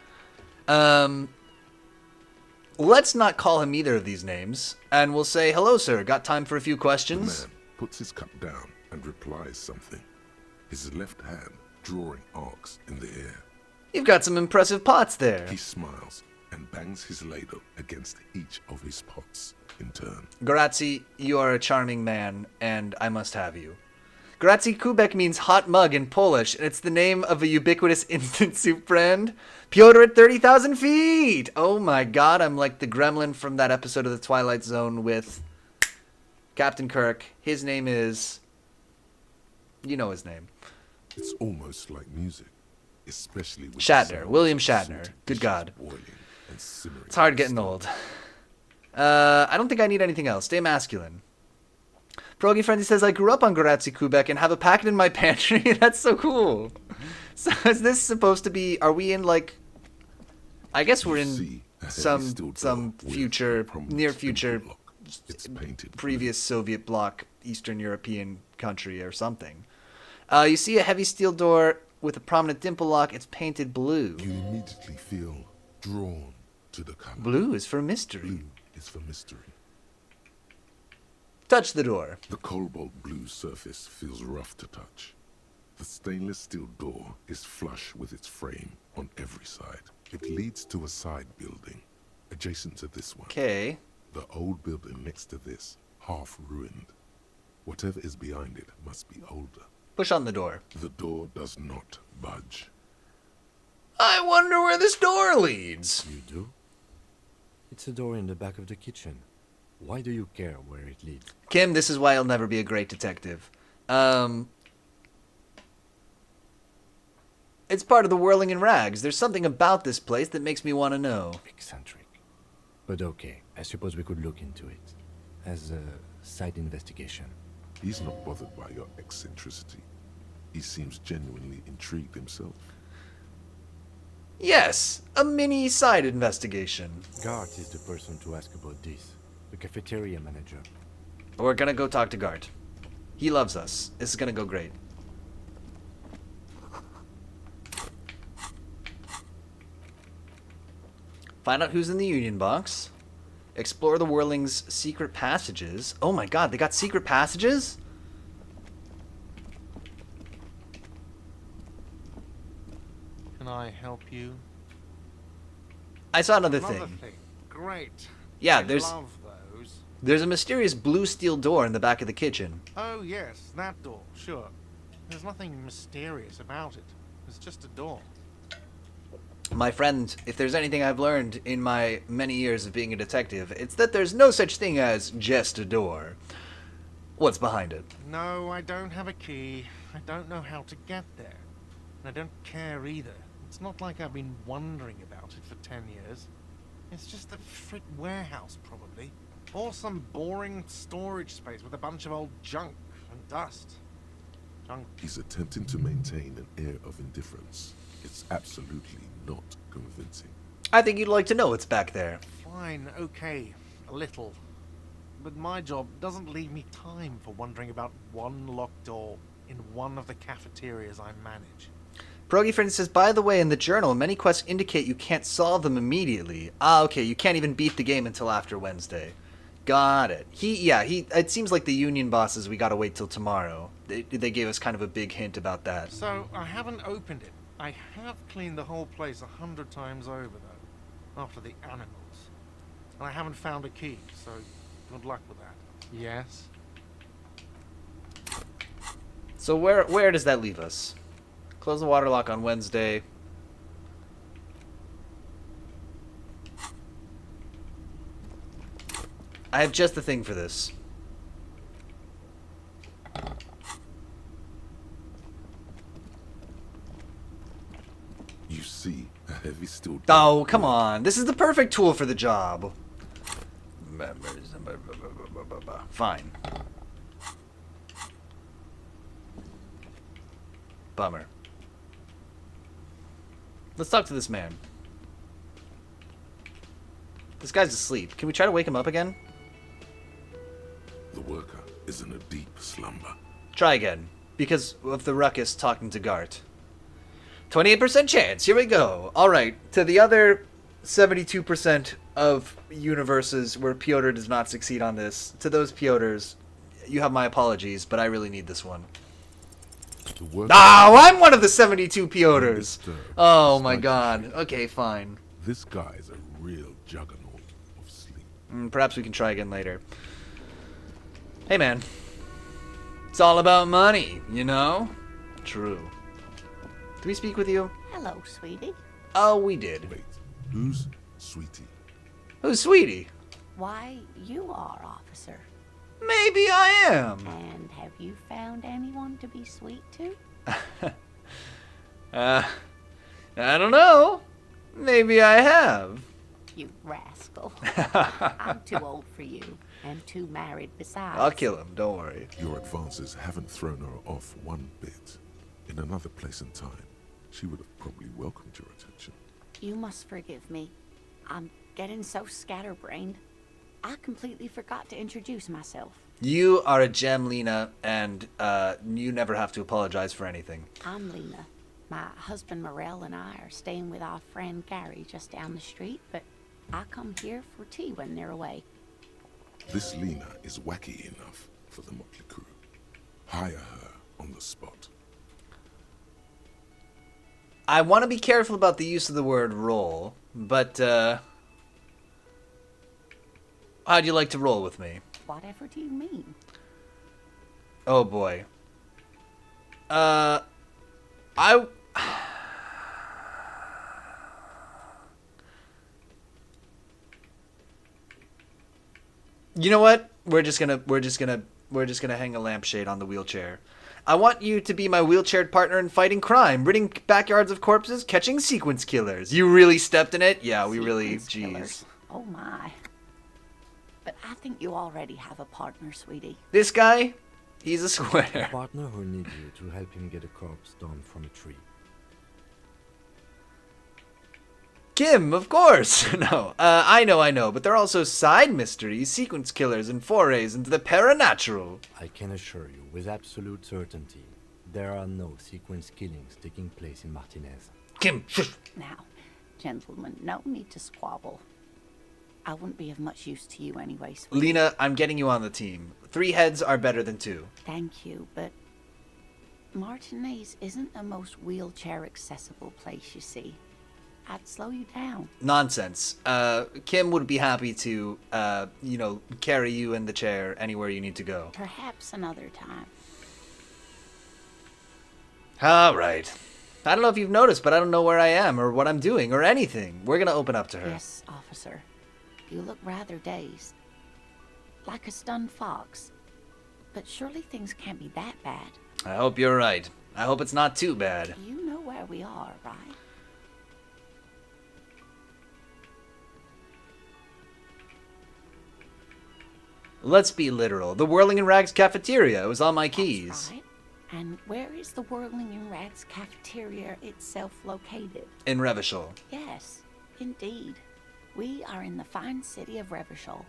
Let's not call him either of these names, and we'll say, hello, sir. Got time for a few questions? The man puts his cup down and replies something. His left hand drawing arcs in the air. You've got some impressive pots there. He smiles and bangs his ladle against each of his pots in turn. Goratsi, you are a charming man, and I must have you. Goratsi Kubek means hot mug in Polish, and it's the name of a ubiquitous instant soup brand. Pyotr at 30,000 feet! Oh my god, I'm like the gremlin from that episode of The Twilight Zone with Captain Kirk. His name is... You know his name. It's almost like music, especially with Shatner. William Shatner. Good god. It's hard getting old. I don't think I need anything else. Stay masculine. Pierogi Frenzy says, I grew up on Goratsi Kubek and have a packet in my pantry. That's so cool. So is this supposed to be... Are we in, like... I guess we're in some future, near future, previous Soviet bloc, Eastern European country or something. You see a heavy steel door with a prominent dimple lock. It's painted blue. You immediately feel drawn to the color. Blue is for mystery. Blue is for mystery. Touch the door. The cobalt blue surface feels rough to touch. The stainless steel door is flush with its frame on every side. It leads to a side building, adjacent to this one. Okay. The old building next to this, half ruined. Whatever is behind it must be older. Push on the door. The door does not budge. I wonder where this door leads. You do? It's a door in the back of the kitchen. Why do you care where it leads? Kim, this is why I'll never be a great detective. It's part of the whirling in rags. There's something about this place that makes me want to know. Eccentric. But okay, I suppose we could look into it. As a side investigation. He's not bothered by your eccentricity. He seems genuinely intrigued himself. Yes, a mini side investigation. Gart is the person to ask about this. The cafeteria manager. We're gonna go talk to Gart. He loves us. This is gonna go great. Find out who's in the union box. Explore the Whirling's secret passages. Oh my god, they got secret passages? Can I help you? I saw another thing. Great. Yeah, I there's love those. there's a mysterious blue steel door in the back of the kitchen. Oh yes, that door. Sure. There's nothing mysterious about it. It's just a door. My friend, if there's anything I've learned in my many years of being a detective, it's that there's no such thing as just a door. What's behind it? No, I don't have a key. I don't know how to get there. And I don't care either. It's not like I've been wondering about it for 10 years. It's just a frick warehouse, probably. Or some boring storage space with a bunch of old junk and dust. Junk. He's attempting to maintain an air of indifference. It's absolutely not convincing. I think you'd like to know what's back there. Fine, okay, a little. But my job doesn't leave me time for wondering about one locked door in one of the cafeterias I manage. Pierogi Friend says, by the way, in the journal, many quests indicate you can't solve them immediately. Ah, okay, you can't even beat the game until after Wednesday. Got it. It seems like the union bosses, we gotta wait till tomorrow. They gave us kind of a big hint about that. So, I haven't opened it. I have cleaned the whole place 100 times over, though, after the animals. And I haven't found a key, so good luck with that. Yes? So where does that leave us? Close the water lock on Wednesday. I have just the thing for this. You see a heavy steel door. Oh, come on. This is the perfect tool for the job. Fine. Bummer. Let's talk to this man. This guy's asleep. Can we try to wake him up again? The worker is in a deep slumber. Try again. Because of the ruckus talking to Gart. 28% chance. Here we go. Alright. To the other 72% of universes where Piotr does not succeed on this, to those Piotr's, you have my apologies, but I really need this one. Oh, I'm one of the 72 Piotr's. Oh my god. Okay, fine. This guy's a real juggernaut of sleep. Perhaps we can try again later. Hey, man. It's all about money, you know? True. Did we speak with you? Hello, sweetie. Oh, we did. Wait, who's Sweetie? Who's Sweetie? Why, you are, officer. Maybe I am. And have you found anyone to be sweet to? I don't know. Maybe I have. You rascal. I'm too old for you, and too married besides. I'll kill him, don't worry. Your advances haven't thrown her off one bit. In another place and time, she would have probably welcomed your attention. You must forgive me. I'm getting so scatterbrained. I completely forgot to introduce myself. You are a gem, Lena, and you never have to apologize for anything. I'm Lena. My husband Morel and I are staying with our friend Gary just down the street, but I come here for tea when they're away. This Lena is wacky enough for the motley crew. Hire her on the spot. I want to be careful about the use of the word roll, but how'd you like to roll with me? Whatever do you mean? Oh boy. You know what? We're just gonna hang a lampshade on the wheelchair. I want you to be my wheelchaired partner in fighting crime, ridding backyards of corpses, catching sequence killers. You really stepped in it? Yeah, we really, jeez. Oh my. But I think you already have a partner, sweetie. This guy? He's a square. A partner who needs you to help him get a corpse down from a tree. Kim, of course. No, I know, but there are also side mysteries, sequence killers, and forays into the paranatural. I can assure you, with absolute certainty, there are no sequence killings taking place in Martinez. Kim, shush. Now, gentlemen, no need to squabble. I wouldn't be of much use to you anyway, sweetie. Lena, I'm getting you on the team. 3 heads are better than 2. Thank you, but Martinez isn't the most wheelchair-accessible place, you see. I'd slow you down. Nonsense. Kim would be happy to, carry you in the chair anywhere you need to go. Perhaps another time. All right. I don't know if you've noticed, but I don't know where I am or what I'm doing or anything. We're gonna open up to her. Yes, officer. You look rather dazed. Like a stunned fox. But surely things can't be that bad. I hope you're right. I hope it's not too bad. You know where we are, right? Let's be literal. The Whirling in Rags cafeteria. It was on my keys. That's right. And where is the Whirling in Rags cafeteria itself located? In Revachol. Yes, indeed. We are in the fine city of Revachol.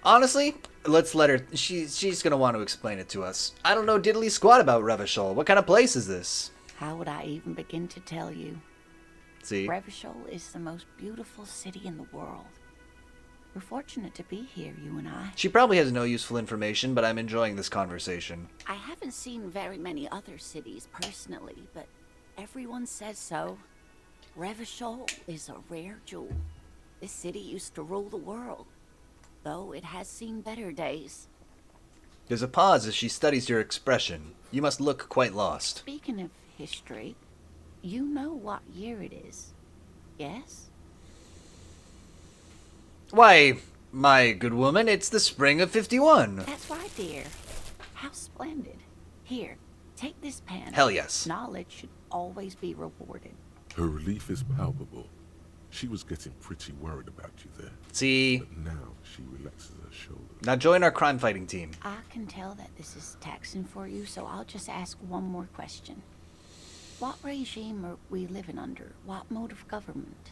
Honestly, let's let her... She's gonna want to explain it to us. I don't know diddly squat about Revachol. What kind of place is this? How would I even begin to tell you? See? Revachol is the most beautiful city in the world. We're fortunate to be here, you and I. She probably has no useful information, but I'm enjoying this conversation. I haven't seen very many other cities personally, but everyone says so. Revachol is a rare jewel. This city used to rule the world, though it has seen better days. There's a pause as she studies your expression. You must look quite lost. Speaking of history, you know what year it is, yes? Why, my good woman, it's the spring of 51. That's right, dear. How splendid. Here, take this pen. Hell yes. Knowledge should always be rewarded. Her relief is palpable. She was getting pretty worried about you there. See? But now she relaxes her shoulders. Now join our crime fighting team. I can tell that this is taxing for you, so I'll just ask one more question. What regime are we living under? What mode of government?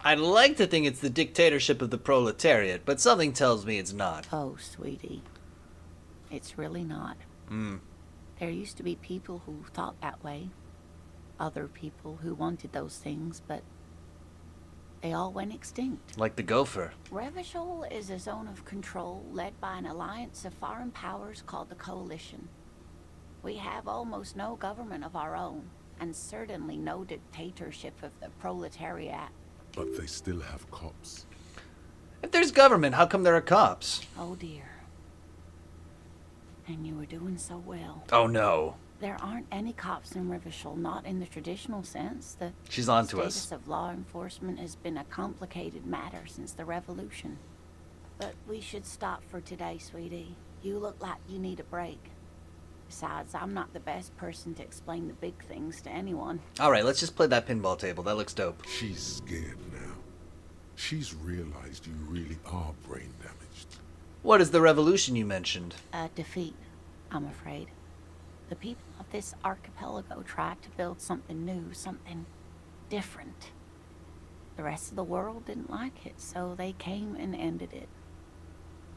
I'd like to think it's the dictatorship of the proletariat, but something tells me it's not. Oh, sweetie. It's really not. There used to be people who thought that way. Other people who wanted those things, but they all went extinct. Like the gopher. Revachol is a zone of control led by an alliance of foreign powers called the Coalition. We have almost no government of our own, and certainly no dictatorship of the proletariat. But they still have cops. If there's government, how come there are cops? Oh dear. And you were doing so well. Oh no. There aren't any cops in Revachol, not in the traditional sense. The She's on to status us. of law enforcement has been a complicated matter since the revolution. But we should stop for today, sweetie. You look like you need a break. Besides, I'm not the best person to explain the big things to anyone. Alright, let's just play that pinball table. That looks dope. She's scared now. She's realized you really are brain damaged. What is the revolution you mentioned? A defeat, I'm afraid. The people of this archipelago tried to build something new, something different. The rest of the world didn't like it, so they came and ended it.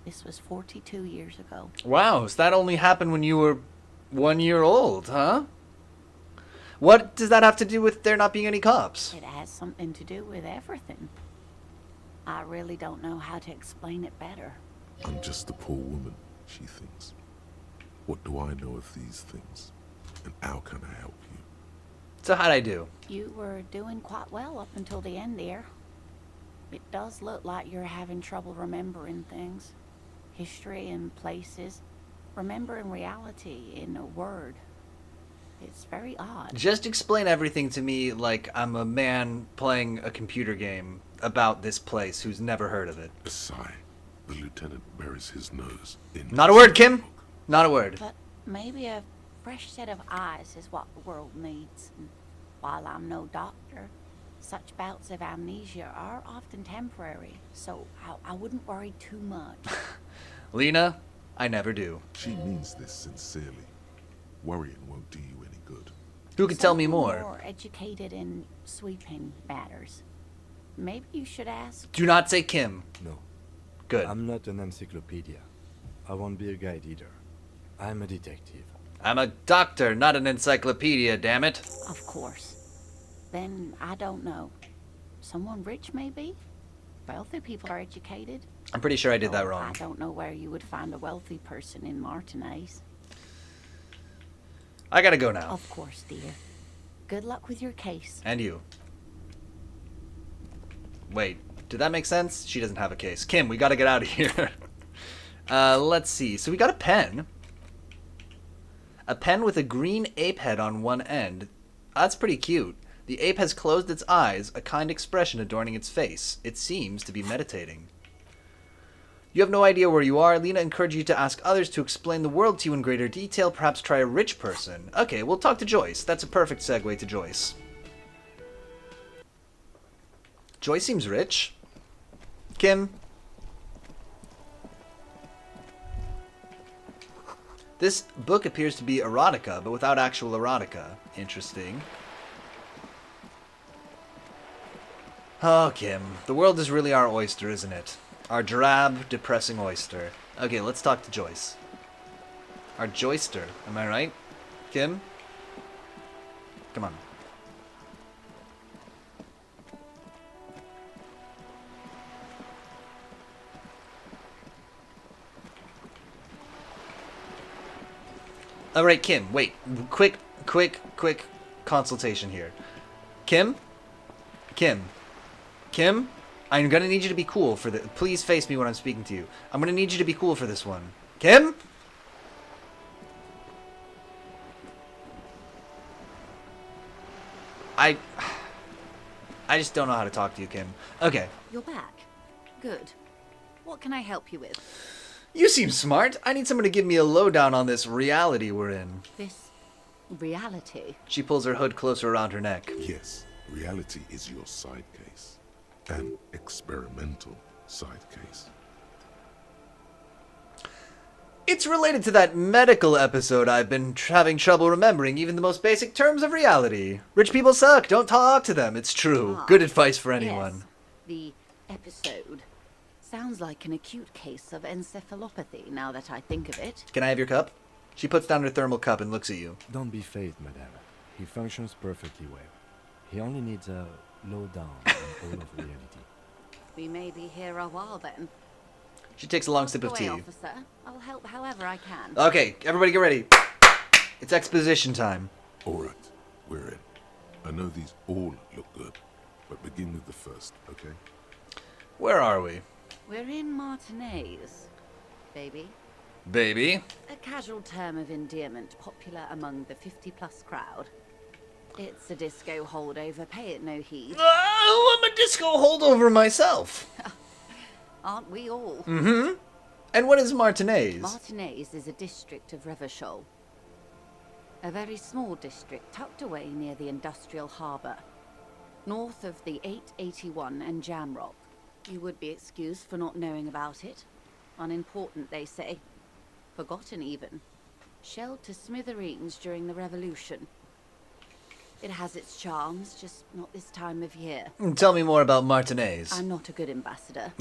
This was 42 years ago. Wow, so that only happened when you were 1 year old, huh? What does that have to do with there not being any cops? It has something to do with everything. I really don't know how to explain it better. I'm just a poor woman, she thinks. What do I know of these things? And how can I help you? So how'd I do? You were doing quite well up until the end there. It does look like you're having trouble remembering things. History and places. Remembering reality in a word. It's very odd. Just explain everything to me like I'm a man playing a computer game about this place who's never heard of it. A sigh. The lieutenant buries his nose in... Not a word, Kim! Not a word. But maybe a fresh set of eyes is what the world needs. And while I'm no doctor, such bouts of amnesia are often temporary, so I wouldn't worry too much. Lena, I never do. She means this sincerely. Worrying won't do you any good. Who could tell me Someone more? more educated in sweeping matters. Maybe you should ask. Do not say Kim. No. Good. I'm not an encyclopedia. I won't be a guide either. I'm a detective. I'm a doctor, not an encyclopedia, damn it. Of course. Then I don't know. Someone rich, maybe? Wealthy people are educated. I'm pretty sure I did that Oh, wrong. I don't know where you would find a wealthy person in Martinez. I gotta go now. Of course, dear. Good luck with your case. And you. Wait, did that make sense? She doesn't have a case. Kim, we gotta get out of here. Let's see. So we got a pen. A pen with a green ape head on one end. That's pretty cute. The ape has closed its eyes, a kind expression adorning its face. It seems to be meditating. You have no idea where you are. Lena encouraged you to ask others to explain the world to you in greater detail. Perhaps try a rich person. Okay, we'll talk to Joyce. That's a perfect segue to Joyce. Joyce seems rich. Kim. This book appears to be erotica, but without actual erotica. Interesting. Oh, Kim. The world is really our oyster, isn't it? Our drab, depressing oyster. Okay, let's talk to Joyce. Our Joyster, am I right? Kim? Come on. Alright, Kim, wait. Quick consultation here. Kim? Kim? Kim? I'm gonna need you to be cool for this. Please face me when I'm speaking to you. I'm gonna need you to be cool for this one. Kim? I just don't know how to talk to you, Kim. Okay. You're back. Good. What can I help you with? You seem smart. I need someone to give me a lowdown on this reality we're in. This reality? She pulls her hood closer around her neck. Yes, reality is your side case. An experimental side case. It's related to that medical episode I've been having trouble remembering even the most basic terms of reality. Rich people suck. Don't talk to them. It's true. Ah, Good advice for anyone. Yes. The episode sounds like an acute case of encephalopathy now that I think of it. Can I have your cup? She puts down her thermal cup and looks at you. Don't be phased, madame. He functions perfectly well. He only needs a lowdown on all of reality. We may be here a while then. She takes a long sip of Away, tea. officer. I'll help however I can. Okay, everybody get ready. It's exposition time. Alright, we're in. I know these all look good, but begin with the first, okay? Where are we? We're in Martinez, baby. Baby. A casual term of endearment popular among the 50-plus crowd. It's a disco holdover, pay it no heed. Oh, I'm a disco holdover myself. Aren't we all? Mm-hmm. And what is Martinez? Martinez is a district of Revachol. A very small district tucked away near the industrial harbour. North of the 881 and Jamrock. You would be excused for not knowing about it. Unimportant, they say. Forgotten even. Shelled to smithereens during the Revolution. It has its charms, just not this time of year. Tell me more about Martinez. I'm not a good ambassador.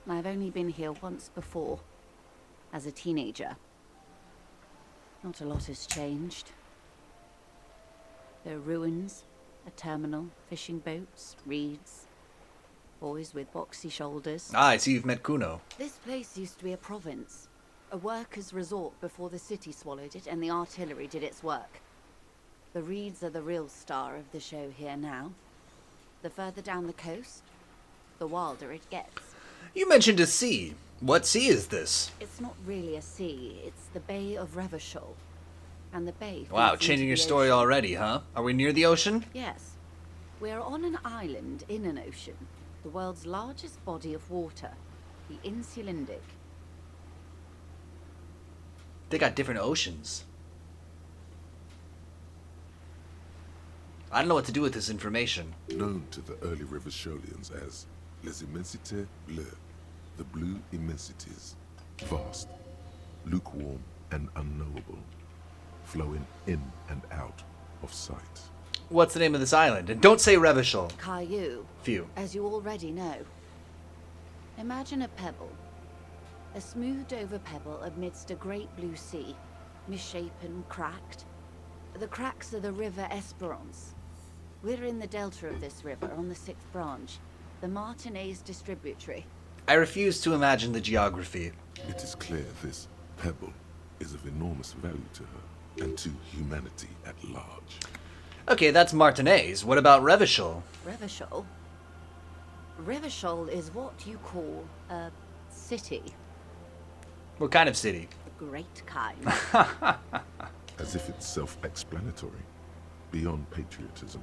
I've only been here once before, as a teenager. Not a lot has changed. There are ruins, a terminal, fishing boats, reeds, boys with boxy shoulders. Ah, I see you've met Kuno. This place used to be a province, a workers' resort before the city swallowed it and the artillery did its work. The reeds are the real star of the show here now. The further down the coast, the wilder it gets. You mentioned a sea. What sea is this? It's not really a sea, it's the Bay of Revachol. And the bay... Wow, feeds changing into your the story ocean. already, huh? Are we near the ocean? Yes. We're on an island in an ocean. The world's largest body of water. The Insulindic. They got different oceans. I don't know what to do with this information. Known to the early Revacholians as Les Immensités Bleues, the blue immensities, vast, lukewarm and unknowable, flowing in and out of sight. What's the name of this island? And don't say Revachol. Caillou. Phew. As you already know. Imagine a pebble. A smoothed over pebble amidst a great blue sea. Misshapen, cracked. The cracks are the river Esperance. We're in the delta of this river on the 6th branch. The Martinez distributary. I refuse to imagine the geography. It is clear this pebble is of enormous value to her and to humanity at large. Okay, that's Martinez. What about Revachol? Revachol? Revachol is what you call a city. What kind of city? A great kind. As if it's self-explanatory, beyond patriotism,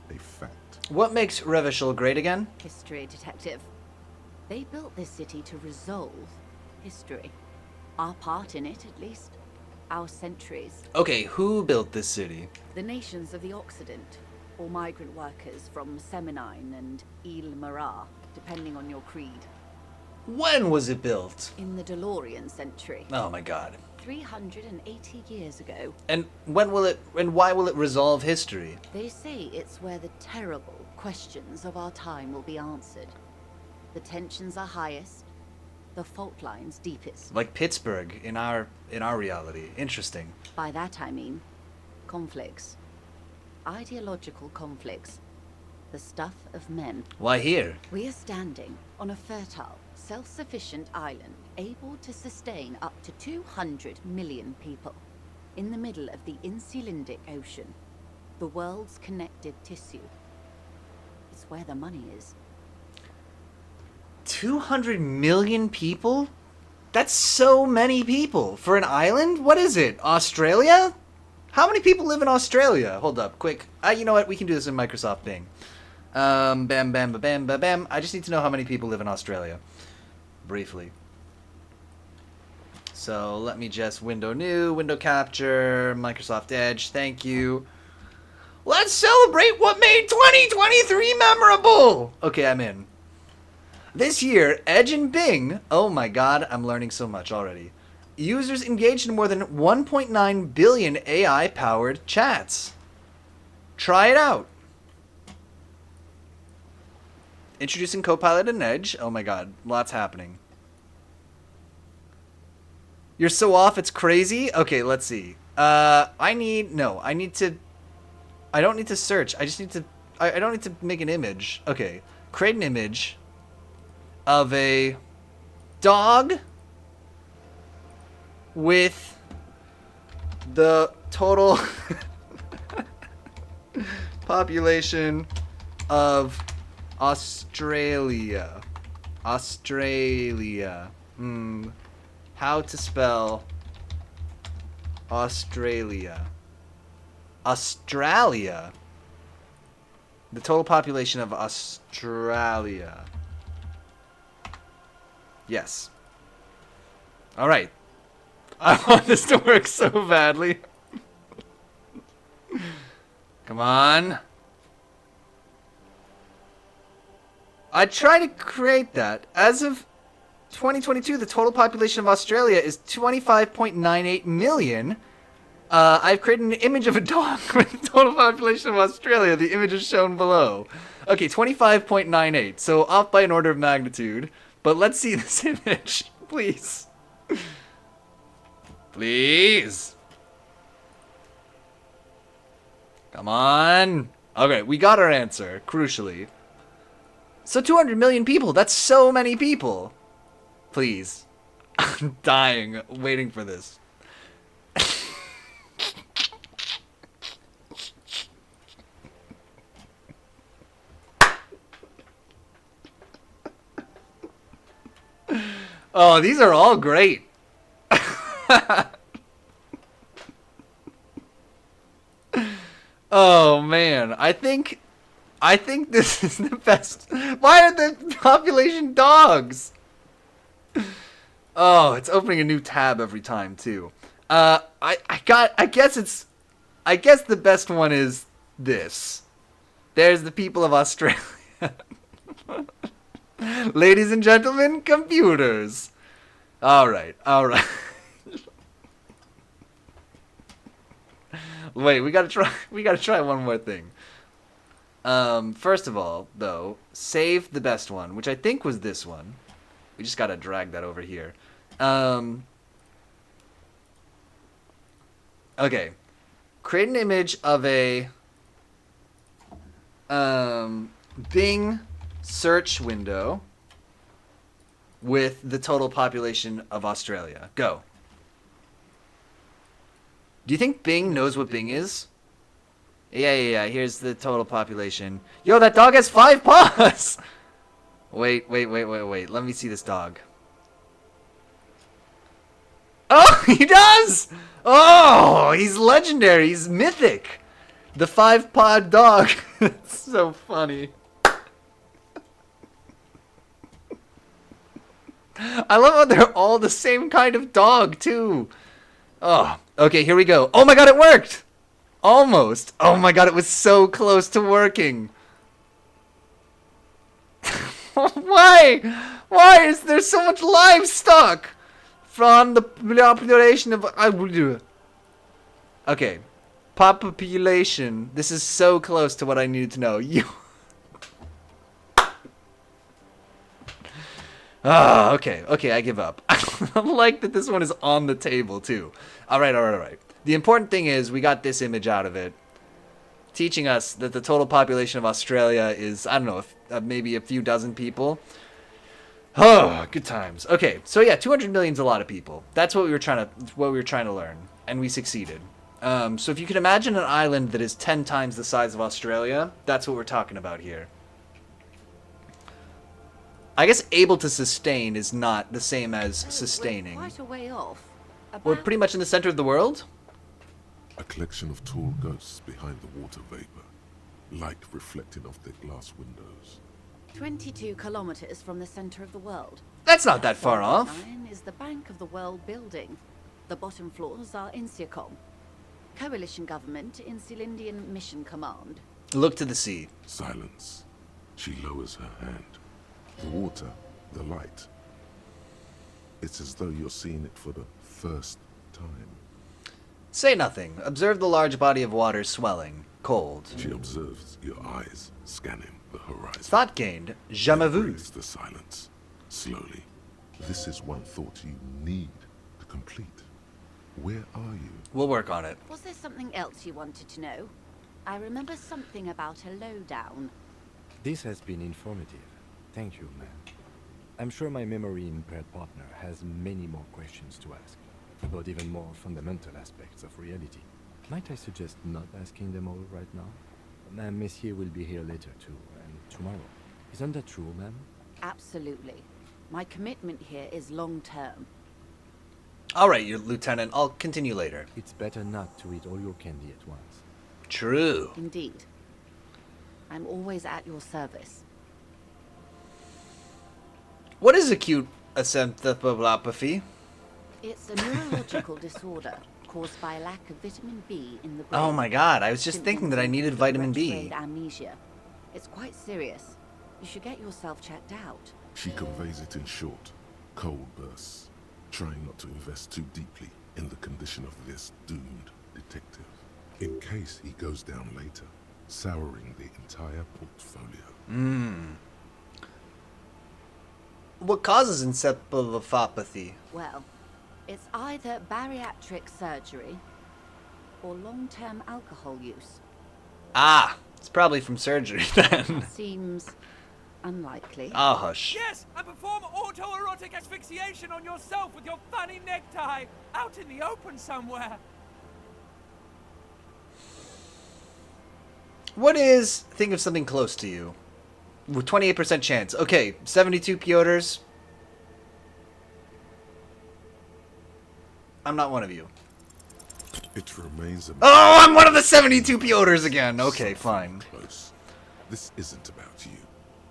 a fact. What makes Revachol great again? History detective. They built this city to resolve history. Our part in it, at least. Our centuries. Okay, who built this city? The nations of the Occident, or migrant workers from Seminine and Ile Marat, depending on your creed. When was it built? In the DeLorean century. Oh my god. 380 years ago. And when will it, and why will it resolve history? They say it's where the terrible questions of our time will be answered. The tensions are highest, the fault lines deepest. Like Pittsburgh in our reality. Interesting. By that I mean conflicts. Ideological conflicts. The stuff of men. Why here? We are standing on a fertile, self-sufficient island able to sustain up to 200 million people in the middle of the Insulindic Ocean, the world's connective tissue. It's where the money is. 200 million people? That's so many people. For an island? What is it? Australia? How many people live in Australia? Hold up, quick. You know what? We can do this in Microsoft Bing. Bam, bam, bam, bam, bam, bam. I just need to know how many people live in Australia. Briefly. So let me just window new, window capture, Microsoft Edge. Thank you. Let's celebrate what made 2023 memorable! Okay, I'm in. This year, Edge and Bing, oh my god, I'm learning so much already. Users engaged in more than 1.9 billion AI-powered chats. Try it out. Introducing Copilot and Edge. Oh my god, lots happening. You're so off, it's crazy? Okay, let's see. I don't need to search. I just need to, I don't need to make an image. Okay, create an image of a dog with the total population of Australia. Australia. How to spell Australia? Australia. The total population of Australia. Yes. All right. I want this to work so badly. Come on. I try to create that. As of 2022, the total population of Australia is 25.98 million. I've created an image of a dog with the total population of Australia. The image is shown below. Okay, 25.98. So off by an order of magnitude. But let's see this image, please. Please. Come on. Okay, we got our answer, crucially. So 200 million people. That's so many people. Please. I'm dying waiting for this. Oh, these are all great. Oh man, I think this is the best. Why are the population dogs? Oh, it's opening a new tab every time too. I guess the best one is this. There's the people of Australia. Ladies and gentlemen, computers. All right. Wait, we gotta try one more thing. First of all, though, save the best one, which I think was this one. We just gotta drag that over here. Okay. Create an image of a Bing search window with the total population of Australia. Go. Do you think Bing knows what Bing is? Yeah. Here's the total population. Yo, that dog has 5 paws! Wait. Let me see this dog. Oh, he does! Oh, he's legendary. He's mythic. The 5-pawed dog. It's so funny. I love how they're all the same kind of dog, too. Oh, okay, here we go. Oh my god, it worked! Almost. Oh my god, it was so close to working. Why? Why is there so much livestock? From the population of... Okay. Population. This is so close to what I needed to know. Okay, I give up. I like that this one is on the table, too. Alright. The important thing is we got this image out of it, teaching us that the total population of Australia is, I don't know, maybe a few dozen people. Oh, good times. Okay, so yeah, 200 million is a lot of people. That's what we were trying to learn, and we succeeded. So if you can imagine an island that is 10 times the size of Australia, that's what we're talking about here. I guess able to sustain is not the same as sustaining. We're quite a way off. We're pretty much in the center of the world? A collection of tall ghosts behind the water vapor, light reflecting off their glass windows. 22 kilometers from the center of the world. That's not that far off. Is the Bank of the World building. The bottom floors are Insiacom. Coalition government in Cylindian Mission Command. Look to the sea. Silence. She lowers her hand. The water, the light. It's as though you're seeing it for the first time. Say nothing. Observe the large body of water swelling. Cold. She observes your eyes scanning the horizon. Thought gained. Jamais vu. Breaks the silence. Slowly. This is one thought you need to complete. Where are you? We'll work on it. Was there something else you wanted to know? I remember something about a lowdown. This has been informative. Thank you, ma'am. I'm sure my memory-impaired partner has many more questions to ask, about even more fundamental aspects of reality. Might I suggest not asking them all right now? Ma'am, Messier will be here later too, and tomorrow. Isn't that true, ma'am? Absolutely. My commitment here is long-term. All right, your lieutenant. I'll continue later. It's better not to eat all your candy at once. True. Indeed. I'm always at your service. What is acute encephalopathy? It's a neurological disorder caused by a lack of vitamin B in the brain. Oh my god, I was just thinking that I needed vitamin B. Retrograde amnesia. It's quite serious. You should get yourself checked out. She conveys it in short, cold bursts, trying not to invest too deeply in the condition of this doomed detective, in case he goes down later, souring the entire portfolio. What causes encephalopathy? Well, it's either bariatric surgery or long-term alcohol use. Ah, it's probably from surgery then. Seems unlikely. Oh, hush. Yes, and perform autoerotic asphyxiation on yourself with your funny necktie out in the open somewhere. What is, think of something close to you. With 28% chance. Okay, 72 Piotrs. I'm not one of you. It remains a Oh, I'm one of the 72 Piotrs again. Okay, fine. close. This isn't about you.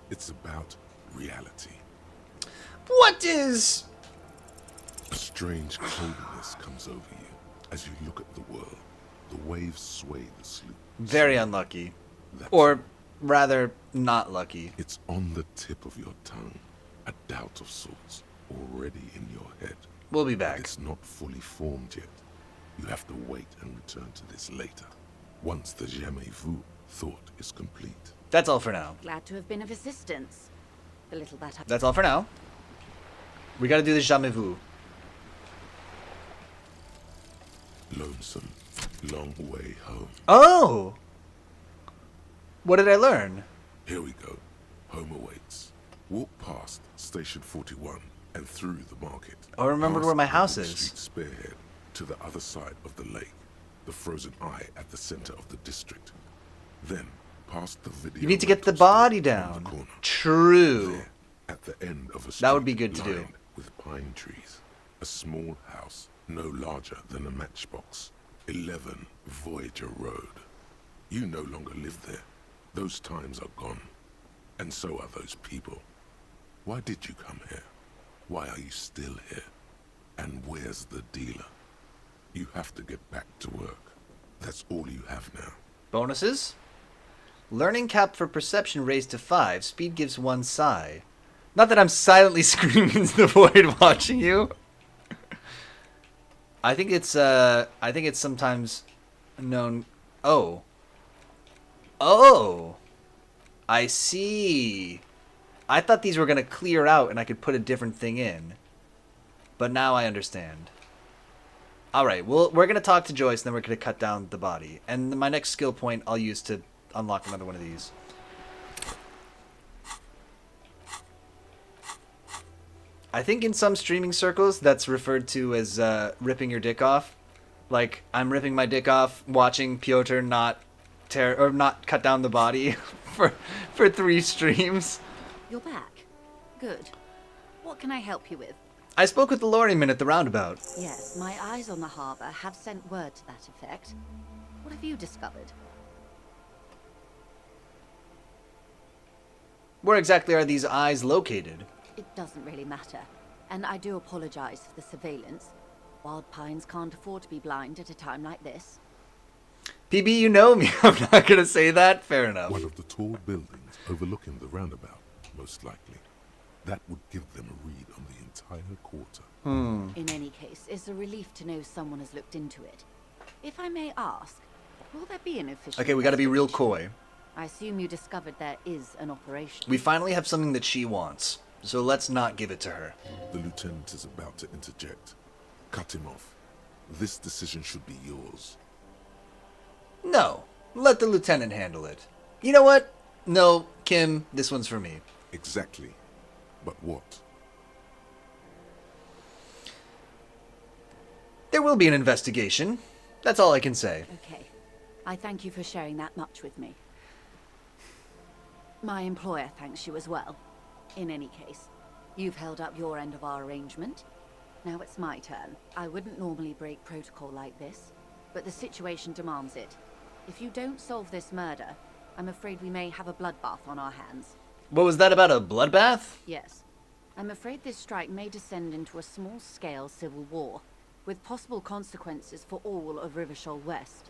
It's about reality. What is... A strange coldness comes over you as you look at the world. The waves sway the sloop. Very unlucky. That's Or rather, not lucky. It's on the tip of your tongue. A doubt of sorts already in your head. We'll be But back. it's not fully formed yet. You have to wait and return to this later. Once the jamais vu thought is complete. That's all for now. Glad to have been of assistance. The little that I... That's all for now. We gotta do the jamais vu. Lonesome, long way home. Oh! What did I learn? Here we go. Home awaits. Walk past Station 41 and through the market. I remembered Past where my the house Wood is. Street spearhead to the other side of the lake. The frozen eye at the center of the district. Then, past the video. You need to get the rental store body on down. the corner. True. There, at the end of a street That would be good to do. lined with pine trees. A small house, no larger than a matchbox. 11 Voyager Road. You no longer live there. Those times are gone. And so are those people. Why did you come here? Why are you still here? And where's the dealer? You have to get back to work. That's all you have now. Bonuses? Learning cap for perception raised to 5. Speed gives 1 sigh. Not that I'm silently screaming into the void watching you. I think it's sometimes known. Oh. Oh. I see. I thought these were gonna clear out and I could put a different thing in. But now I understand. Alright, well, we're gonna talk to Joyce and then we're gonna cut down the body. And my next skill point I'll use to unlock another one of these. I think in some streaming circles that's referred to as ripping your dick off. Like, I'm ripping my dick off watching Piotr not cut down the body for 3 streams. You're back. Good. What can I help you with? I spoke with the lorryman at the roundabout. Yes, my eyes on the harbor have sent word to that effect. What have you discovered? Where exactly are these eyes located? It doesn't really matter. And I do apologize for the surveillance. Wild Pines can't afford to be blind at a time like this. PB, you know me. I'm not gonna say that. Fair enough. One of the tall buildings overlooking the roundabout, most likely. That would give them a read on the entire quarter. In any case, it's a relief to know someone has looked into it. If I may ask, will there be an official Okay, we gotta be real investigation? coy. I assume you discovered there is an operation. We finally have something that she wants, so let's not give it to her. The lieutenant is about to interject. Cut him off. This decision should be yours. No, let the lieutenant handle it. You know what? No, Kim, this one's for me. Exactly. But what? There will be an investigation. That's all I can say. Okay. I thank you for sharing that much with me. My employer thanks you as well. In any case, you've held up your end of our arrangement. Now it's my turn. I wouldn't normally break protocol like this, but the situation demands it. If you don't solve this murder, I'm afraid we may have a bloodbath on our hands. What was that about, a bloodbath? Yes. I'm afraid this strike may descend into a small-scale civil war, with possible consequences for all of Rivershoal West.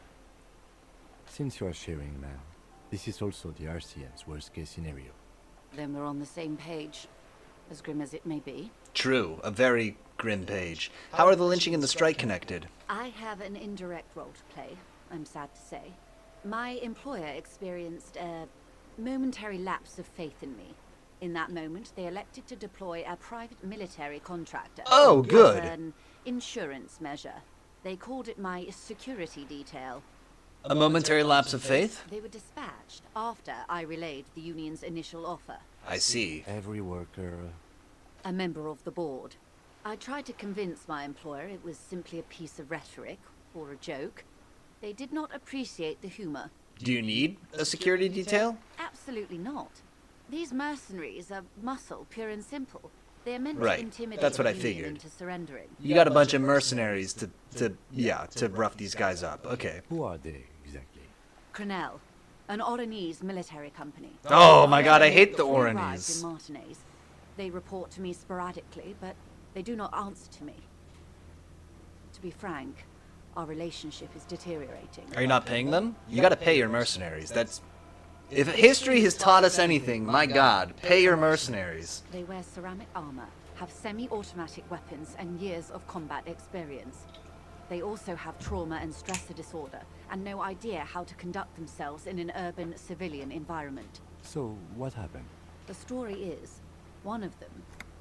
Since you are sharing, ma'am, this is also the RCM's worst-case scenario. Then we're on the same page, as grim as it may be. True, a very grim page. How are the lynching and the strike connected? I have an indirect role to play, I'm sad to say. My employer experienced a momentary lapse of faith in me. In that moment, they elected to deploy a private military contractor. Oh, good. As an insurance measure. They called it my security detail. A momentary lapse of faith? They were dispatched after I relayed the union's initial offer. I see. Every worker... A member of the board. I tried to convince my employer it was simply a piece of rhetoric, or a joke. They did not appreciate the humor. Do you need a security detail? Absolutely not. These mercenaries are muscle, pure and simple. They're meant Right. to intimidate That's what I the Union figured. into surrendering. You got a bunch of mercenaries to rough these guys up. Okay. Who are they, exactly? Crenell, an Oranese military company. Oh my god, I hate the They arrived Oranese. in Martinez. They report to me sporadically, but they do not answer to me. To be frank, our relationship is deteriorating. Are you not paying them? You gotta pay your mercenaries. That's... If history has taught us anything, my god, pay your mercenaries. They wear ceramic armor, have semi-automatic weapons, and years of combat experience. They also have trauma and stressor disorder, and no idea how to conduct themselves in an urban civilian environment. So, what happened? The story is, one of them,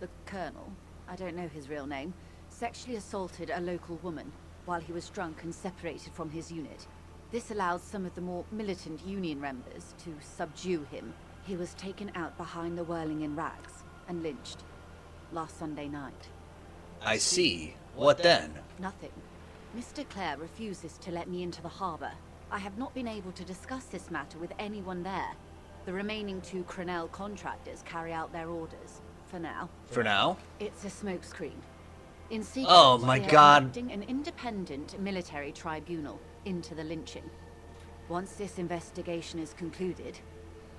the colonel, I don't know his real name, sexually assaulted a local woman while he was drunk and separated from his unit. This allowed some of the more militant Union members to subdue him. He was taken out behind the whirling in rags and lynched last Sunday night. I see. What then? Nothing. Mr. Clare refuses to let me into the harbor. I have not been able to discuss this matter with anyone there. The remaining 2 Crenell contractors carry out their orders, for now. For now? It's a smokescreen. In secret, Oh my they are god. electing an independent military tribunal into the lynching. Once this investigation is concluded,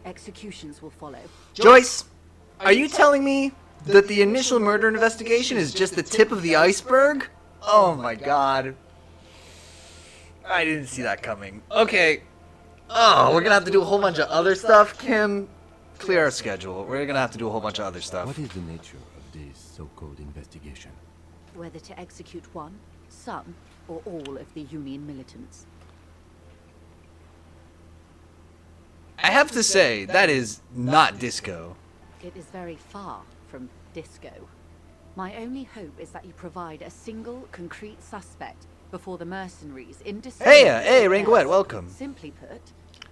executions will follow. Joyce, are you telling me that the initial murder investigation is just the tip of the iceberg? Oh my god. I didn't see that coming. Okay. Oh, we're gonna have to do a whole bunch of other stuff. Kim, clear our schedule. We're gonna have to do a whole bunch of other stuff. What is the nature of this so-called investigation? Whether to execute one, some, or all of the Union militants. I have to say, that is not disco. It is very far from disco. My only hope is that you provide a single, concrete suspect before the mercenaries in Hey, Rangoette, welcome. Simply put,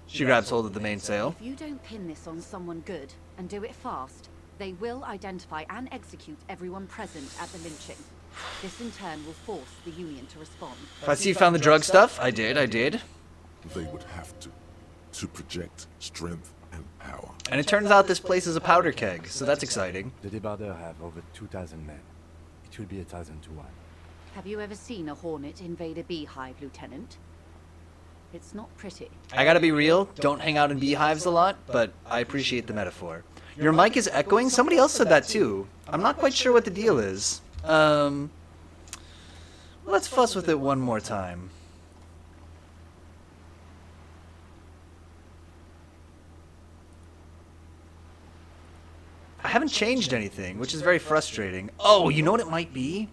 She grabs hold of the mainsail. if you don't pin this on someone good and do it fast, they will identify and execute everyone present at the lynching. This in turn will force the Union to respond. If I see you found the drug stuff, I did. They would have to project strength and power. And it turns out this place is a powder keg, so that's exciting. The Debarders have over 2,000 men. It will be 1,000 to 1. Have you ever seen a Hornet invade a beehive, Lieutenant? It's not pretty. I gotta be real, don't hang out in beehives a lot, but I appreciate the metaphor. Your mic is echoing? Somebody else said that too. I'm not quite sure what the deal is. Let's fuss with it one more time. I haven't changed anything, which is very frustrating. Oh, you know what it might be?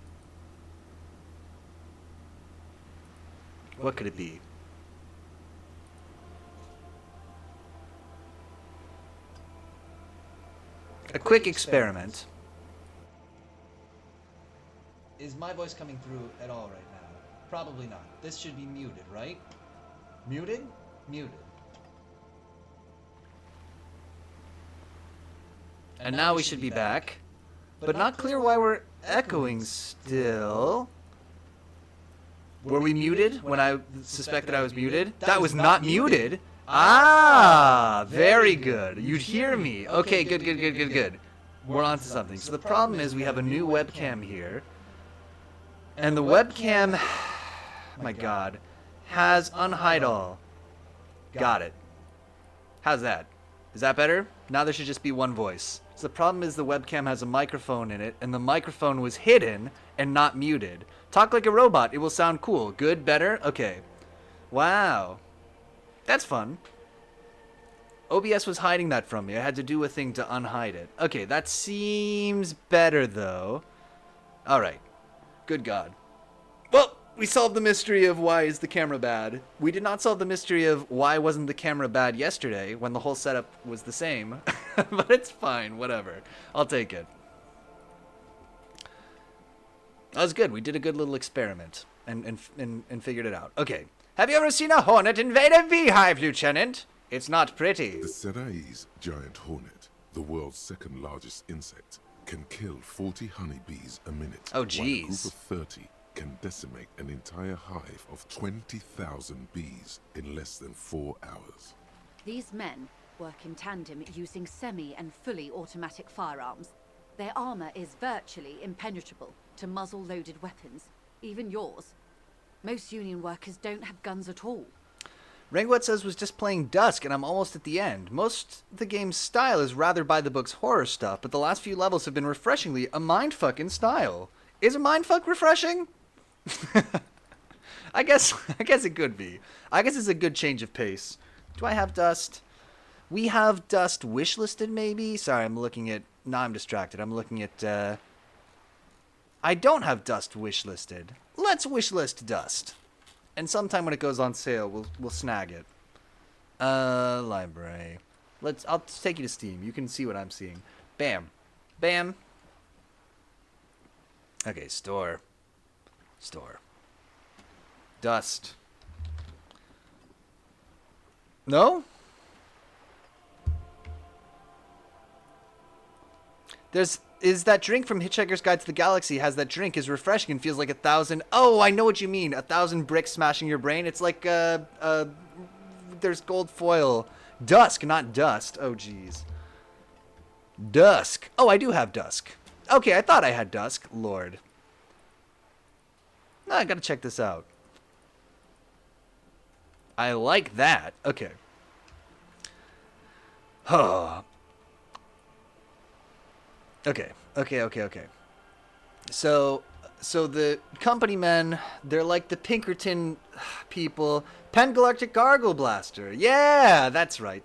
What could it be? A quick experiment. Is my voice coming through at all right now? Probably not. This should be muted, right? Muted? Muted. And now we should be back. But not clear why we're echoing still. Were we muted when I suspected I was muted? That was not muted. Ah, very good. You'd hear me. Okay, good. We're on to something. So the problem is we have a new webcam here. And the webcam, my god, has unhide all. Got it. How's that? Is that better? Now there should just be one voice. So the problem is the webcam has a microphone in it, and the microphone was hidden and not muted. Talk like a robot. It will sound cool. Good? Better? Okay. Wow. That's fun. OBS was hiding that from me. I had to do a thing to unhide it. Okay, that seems better, though. Alright. Good God. Well, we solved the mystery of why is the camera bad. We did not solve the mystery of why wasn't the camera bad yesterday when the whole setup was the same. But it's fine. Whatever. I'll take it. That was good. We did a good little experiment and figured it out. Okay. Have you ever seen a hornet invade a beehive, Lieutenant? It's not pretty. The Serai's giant hornet, the world's second largest insect, can kill 40 honeybees a minute. Oh, While a group jeez. of 30 can decimate an entire hive of 20,000 bees in less than 4 hours. These men work in tandem using semi and fully automatic firearms. Their armor is virtually impenetrable to muzzle-loaded weapons, even yours. Most Union workers don't have guns at all. Rangwet says was just playing Dusk, and I'm almost at the end. Most of the game's style is rather by the book's horror stuff, but the last few levels have been refreshingly a mindfucking style. Is a mindfuck refreshing? I guess it could be. I guess it's a good change of pace. Do I have Dust? We have Dust wishlisted, maybe? Sorry, I'm looking at... No, I'm distracted. I'm looking at... I don't have Dust wishlisted. Let's wishlist Dust. And sometime when it goes on sale, we'll snag it. Library. I'll take you to Steam. You can see what I'm seeing. Bam. Bam. Okay, store. Dust. No? Is that drink from Hitchhiker's Guide to the Galaxy has that drink is refreshing and feels like 1,000... Oh, I know what you mean. 1,000 bricks smashing your brain. It's like, there's gold foil. Dusk, not dust. Oh, jeez. Dusk. Oh, I do have Dusk. Okay, I thought I had Dusk. Lord. I gotta check this out. I like that. Okay. Oh. Okay. So the company men, they're like the Pinkerton people. Pengalactic Gargle Blaster. Yeah, that's right.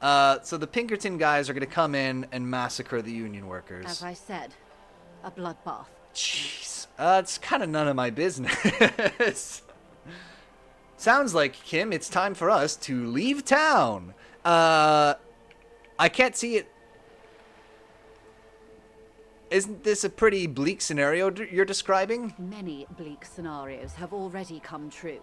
So the Pinkerton guys are going to come in and massacre the Union workers. As I said, a bloodbath. Jeez. It's kind of none of my business. Sounds like, Kim, it's time for us to leave town. I can't see it. Isn't this a pretty bleak scenario you're describing? Many bleak scenarios have already come true.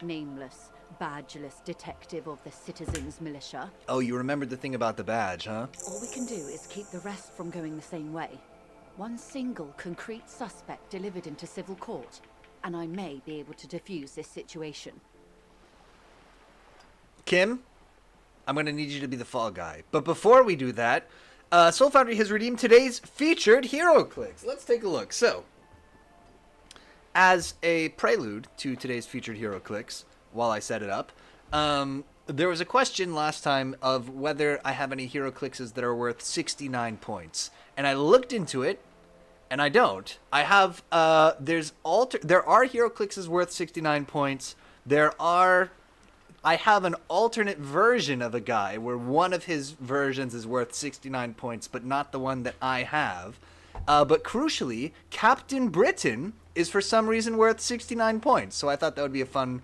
Nameless, badgeless detective of the Citizens Militia. Oh, you remembered the thing about the badge, huh? All we can do is keep the rest from going the same way. One single concrete suspect delivered into civil court, and I may be able to defuse this situation. Kim, I'm going to need you to be the fall guy. But before we do that, Soul Foundry has redeemed today's featured hero clicks. Let's take a look. So, as a prelude to today's featured hero clicks, while I set it up, there was a question last time of whether I have any hero clicks that are worth 69 points. And I looked into it, and I don't. I have, there are hero clicks worth 69 points. I have an alternate version of a guy where one of his versions is worth 69 points, but not the one that I have. But crucially, Captain Britain is for some reason worth 69 points. So I thought that would be a fun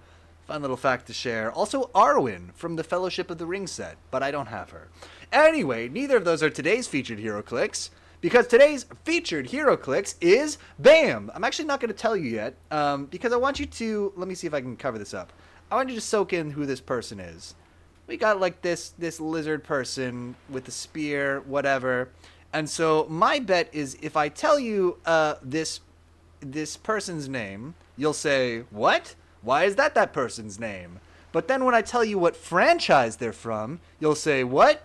little fact to share. Also, Arwen from the Fellowship of the Ring set, but I don't have her. Anyway, neither of those are today's featured hero clicks, because today's featured hero clicks is BAM! I'm actually not going to tell you yet, because I want you to, let me see if I can cover this up. I want you to soak in who this person is. We got like this lizard person with a spear, whatever. And so my bet is if I tell you this person's name, you'll say, what? Why is that person's name? But then when I tell you what franchise they're from, you'll say, what?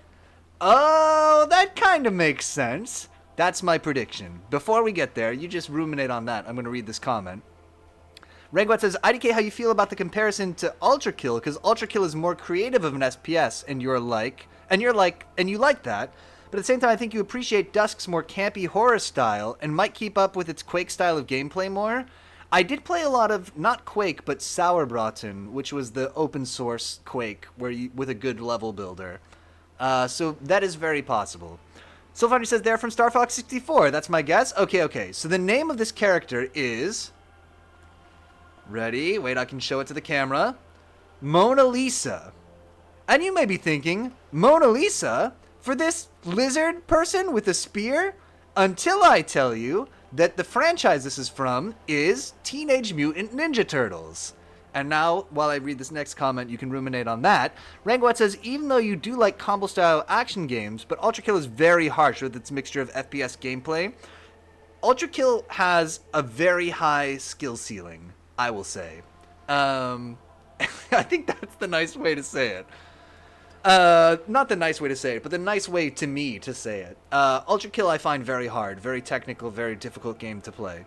Oh, that kind of makes sense. That's my prediction. Before we get there, you just ruminate on that. I'm going to read this comment. Rangwat says, IDK, how you feel about the comparison to Ultra Kill? Because Ultra Kill is more creative of an SPS, and you like that. But at the same time, I think you appreciate Dusk's more campy horror style, and might keep up with its Quake style of gameplay more. I did play a lot of, not Quake, but Sauerbraten, which was the open source Quake, with a good level builder. So that is very possible. Soulfinder says they're from Star Fox 64. That's my guess. Okay. So the name of this character is... Ready? Wait, I can show it to the camera. Mona Lisa. And you may be thinking, Mona Lisa? For this lizard person with a spear? Until I tell you that the franchise this is from is Teenage Mutant Ninja Turtles. And now, while I read this next comment, you can ruminate on that. Rangwat says, even though you do like combo-style action games, but Ultra Kill is very harsh with its mixture of FPS gameplay. Ultra Kill has a very high skill ceiling, I will say. I think that's the nice way to say it. Not the nice way to say it, but the nice way to me to say it. Ultra Kill I find very hard, very technical, very difficult game to play.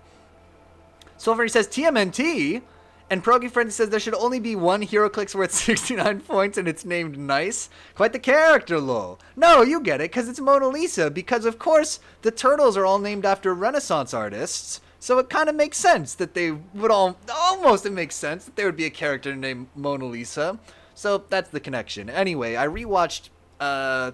Silvery says TMNT, and Progy Friend says there should only be one HeroClix worth 69 points and it's named Nice. Quite the character, lol. No, you get it, because it's Mona Lisa, because of course the turtles are all named after Renaissance artists, so it kind of makes sense that they would it makes sense that there would be a character named Mona Lisa. So that's the connection. Anyway, I rewatched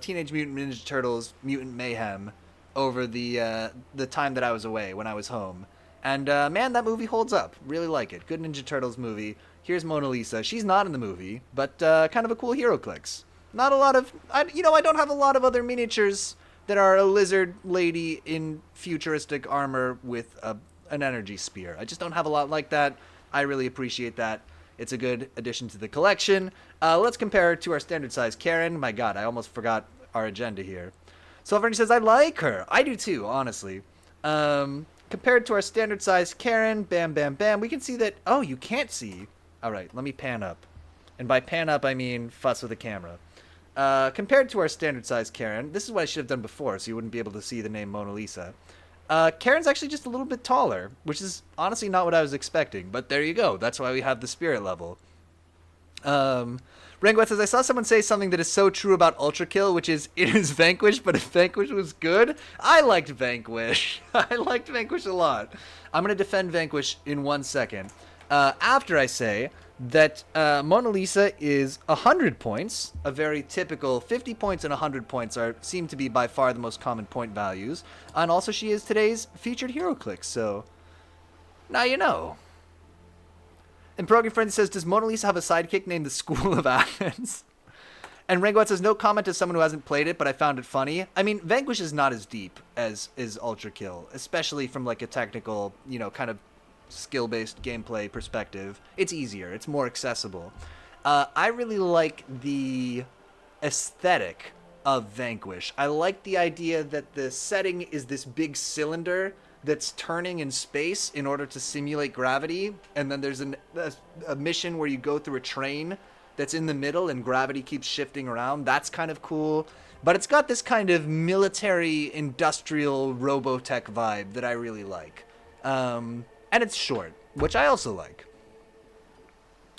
Teenage Mutant Ninja Turtles Mutant Mayhem over the time that I was away, when I was home. And man, that movie holds up. Really like it. Good Ninja Turtles movie. Here's Mona Lisa. She's not in the movie, but kind of a cool HeroClix. Not a lot of... I don't have a lot of other miniatures that are a lizard lady in futuristic armor with an energy spear. I just don't have a lot like that. I really appreciate that. It's a good addition to the collection. Let's compare it to our standard size Karen. My god, I almost forgot our agenda here. Silverny says, I like her. I do too, honestly. Compared to our standard size Karen, bam, bam, bam, we can see that... Oh, you can't see. All right, let me pan up. And by pan up, I mean fuss with the camera. Compared to our standard size Karen, this is what I should have done before, so you wouldn't be able to see the name Mona Lisa. Karen's actually just a little bit taller, which is honestly not what I was expecting, but there you go. That's why we have the spirit level. Rangwet says, I saw someone say something that is so true about Ultra Kill, which is, it is Vanquish, but if Vanquish was good, I liked Vanquish. I liked Vanquish a lot. I'm going to defend Vanquish in 1 second. After I say that Mona Lisa is 100 points, a very typical 50 points and 100 points seem to be by far the most common point values. And also she is today's featured HeroClix, so now you know. And Pierogi Friend says, does Mona Lisa have a sidekick named the School of Athens? And Rangwat says, no comment to someone who hasn't played it, but I found it funny. I mean, Vanquish is not as deep as is Ultra Kill, especially from like a technical, kind of skill-based gameplay perspective. It's easier. It's more accessible. I really like the aesthetic of Vanquish. I like the idea that the setting is this big cylinder that's turning in space in order to simulate gravity, and then there's a mission where you go through a train that's in the middle and gravity keeps shifting around. That's kind of cool. But it's got this kind of military, industrial, Robotech vibe that I really like. And it's short, which I also like.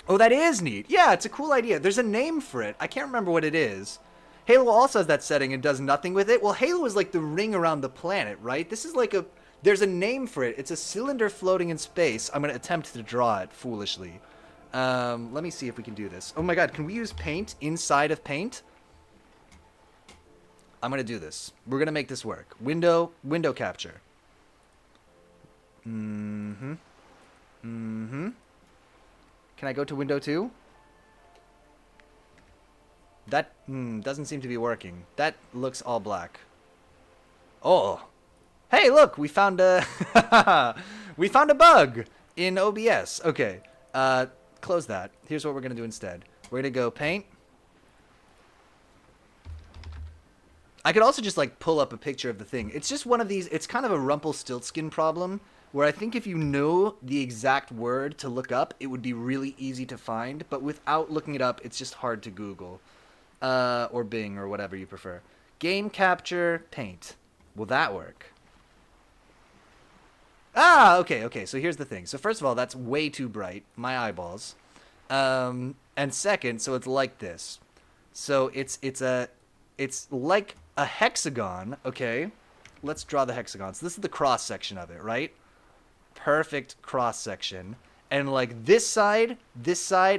Oh, that is neat. Yeah, it's a cool idea. There's a name for it. I can't remember what it is. Halo also has that setting and does nothing with it. Well, Halo is like the ring around the planet, right? This is like there's a name for it. It's a cylinder floating in space. I'm going to attempt to draw it foolishly. Let me see if we can do this. Oh my god, can we use paint inside of paint? I'm going to do this. We're going to make this work. Window capture. Mm-hmm. Mm-hmm. Can I go to window 2? That doesn't seem to be working. That looks all black. Oh. Hey, look, we found a we found a bug in OBS. Okay. Close that. Here's what we're going to do instead. We're going to go paint. I could also just like pull up a picture of the thing. It's just one of these, it's kind of a Rumpelstiltskin problem where I think if you know the exact word to look up, it would be really easy to find, but without looking it up, it's just hard to Google. Or Bing or whatever you prefer. Game capture paint. Will that work? Ah, okay. So here's the thing. So first of all, that's way too bright. My eyeballs. And second, so it's like this. So it's like a hexagon, okay? Let's draw the hexagon. So this is the cross section of it, right? Perfect cross section. And like this side,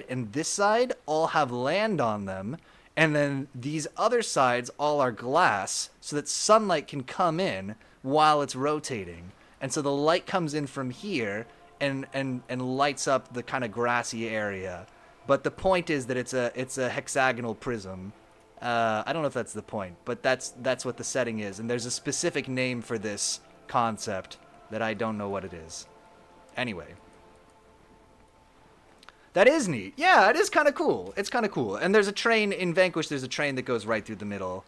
and this side all have land on them. And then these other sides all are glass so that sunlight can come in while it's rotating. And so the light comes in from here and lights up the kind of grassy area. But the point is that it's a hexagonal prism. I don't know if that's the point, but that's what the setting is. And there's a specific name for this concept that I don't know what it is. Anyway. That is neat. Yeah, it is kind of cool. It's kind of cool. And there's a train in Vanquish. There's a train that goes right through the middle.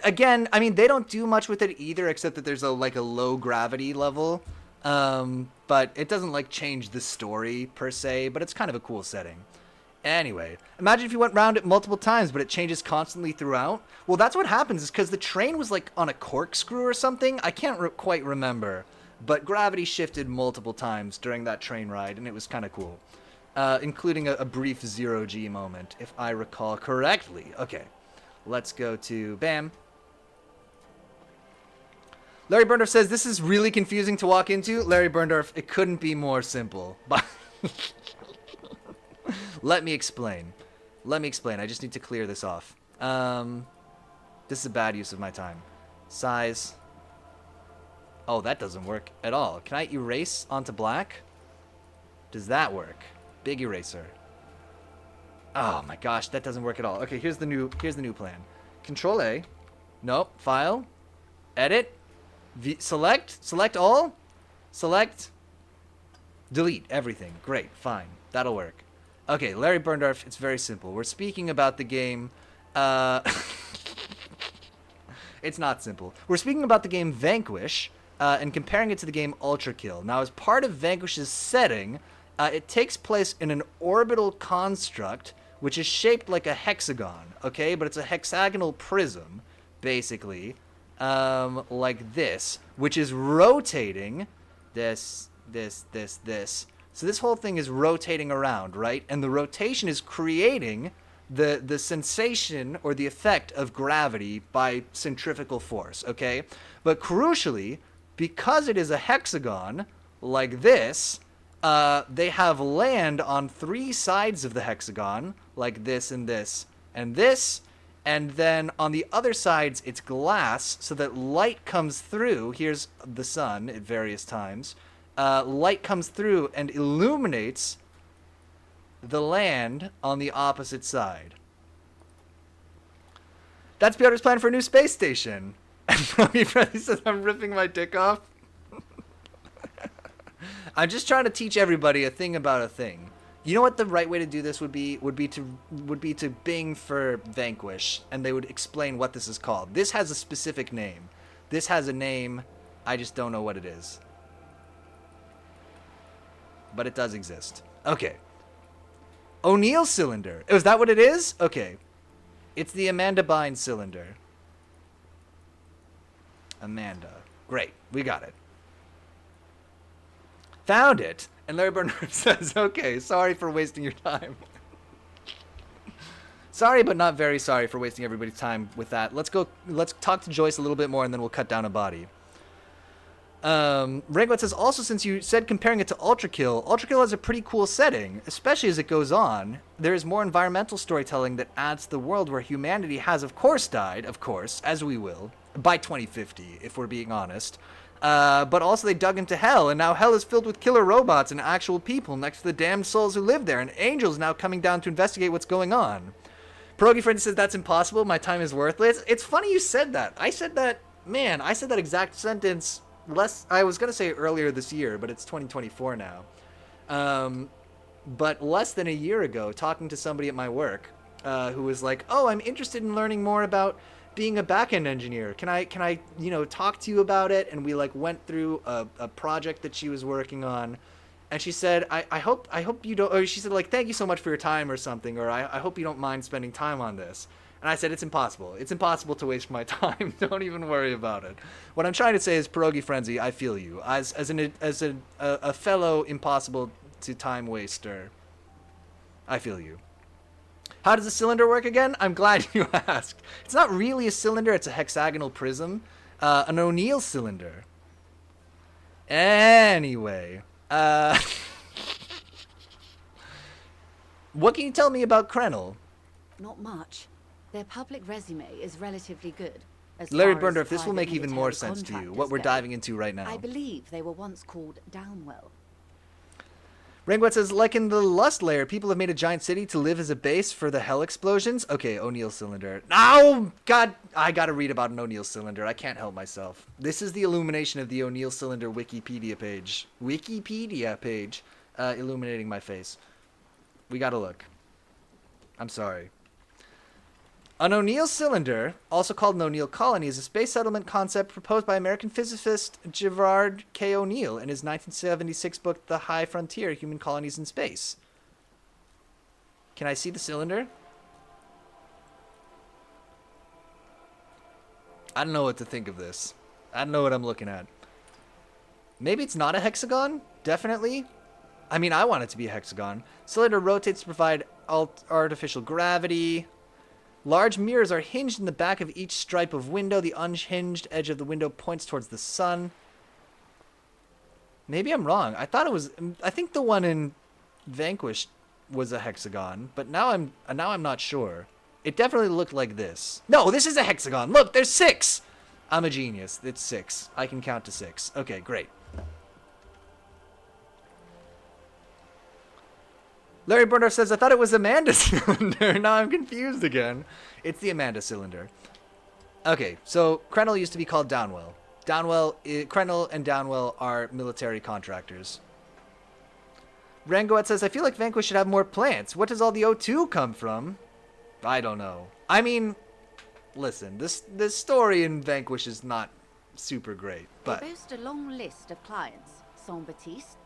Again, I mean, they don't do much with it either, except that there's a low gravity level. But it doesn't like change the story per se, but it's kind of a cool setting. Anyway, imagine if you went round it multiple times, but it changes constantly throughout. Well, that's what happens is because the train was like on a corkscrew or something. I can't quite remember, but gravity shifted multiple times during that train ride, and it was kind of cool. Including a brief zero-G moment, if I recall correctly. Okay, let's go to Bam. Larry Burndorf says, this is really confusing to walk into. Larry Burndorf, it couldn't be more simple. Let me explain. I just need to clear this off. This is a bad use of my time. Size. Oh, that doesn't work at all. Can I erase onto black? Does that work? Big eraser. Oh my gosh, that doesn't work at all. Okay, here's the new plan. Control A. Nope. File. Edit. Select all. Select. Delete everything. Great. Fine. That'll work. Okay, Larry Burndorf, it's very simple. We're speaking about the game. It's not simple. We're speaking about the game Vanquish and comparing it to the game Ultra Kill. Now, as part of Vanquish's setting, it takes place in an orbital construct, which is shaped like a hexagon, okay? But it's a hexagonal prism, basically, like this, which is rotating this. So this whole thing is rotating around, right? And the rotation is creating the sensation or the effect of gravity by centrifugal force, okay? But crucially, because it is a hexagon like this, they have land on 3 sides of the hexagon, like this and this and this, and then on the other sides it's glass so that light comes through. Here's the sun at various times. Light comes through and illuminates the land on the opposite side. That's Piotr's plan for a new space station. And he says I'm ripping my dick off. I'm just trying to teach everybody a thing about a thing. You know what the right way to do this would be to Bing for Vanquish, and they would explain what this is called. This has a specific name. This has a name. I just don't know what it is. But it does exist. Okay. O'Neill cylinder. Is that what it is? Okay. It's the Amanda Bynes cylinder. Amanda. Great. We got it. Found it. And Larry Bernard says, okay, sorry for wasting your time. Sorry, but not very sorry for wasting everybody's time with that. Let's talk to Joyce a little bit more, and then we'll cut down a body. Rangwat says, also, since you said comparing it to Ultra Kill has a pretty cool setting, especially as it goes on. There is more environmental storytelling that adds to the world where humanity has, of course, died, of course, as we will, by 2050, if we're being honest. But also they dug into hell, and now hell is filled with killer robots and actual people next to the damned souls who live there, and angels now coming down to investigate what's going on. Pierogi Frenzy says, that's impossible, my time is worthless. It's funny you said that. I said that exact sentence I was going to say it earlier this year, but it's 2024 now. But less than a year ago, talking to somebody at my work, who was like, oh, I'm interested in learning more about being a back-end engineer. Can I, talk to you about it? And we went through a project that she was working on. And she said, I hope you don't, or she said thank you so much for your time or something, or I hope you don't mind spending time on this. And I said, it's impossible. It's impossible to waste my time. Don't even worry about it. What I'm trying to say is, Pierogi Frenzy, I feel you. As a fellow impossible to time waster, I feel you. How does the cylinder work again? I'm glad you asked. It's not really a cylinder, it's a hexagonal prism. An O'Neill cylinder. Anyway. What can you tell me about Krenel? Not much. Their public resume is relatively good. Larry Burner, if this will make even more sense to you, what we're diving into right now. I believe they were once called Downwell. Rangwet says, like in the Lust Layer, people have made a giant city to live as a base for the hell explosions. Okay, O'Neill cylinder. Oh, God, I gotta read about an O'Neill cylinder. I can't help myself. This is the illumination of the O'Neill cylinder Wikipedia page. Illuminating my face. We gotta look. I'm sorry. An O'Neill cylinder, also called an O'Neill colony, is a space settlement concept proposed by American physicist Gerard K. O'Neill in his 1976 book, The High Frontier, Human Colonies in Space. Can I see the cylinder? I don't know what to think of this. I don't know what I'm looking at. Maybe it's not a hexagon? Definitely. I mean, I want it to be a hexagon. Cylinder rotates to provide artificial gravity. Large mirrors are hinged in the back of each stripe of window. The unhinged edge of the window points towards the sun. Maybe I'm wrong. I think the one in Vanquished was a hexagon, but now I'm not sure. It definitely looked like this. No, this is a hexagon. Look, there's 6. I'm a genius. It's 6. I can count to 6. Okay, great. Larry Burner says, I thought it was Amanda cylinder. Now I'm confused again. It's the Amanda cylinder. Okay, so Krenel used to be called Downwell. Krenel and Downwell are military contractors. Rangoet says, I feel like Vanquish should have more plants. What does all the O2 come from? I don't know. I mean, listen, this story in Vanquish is not super great, but... They boast a long list of clients. Saint-Baptiste,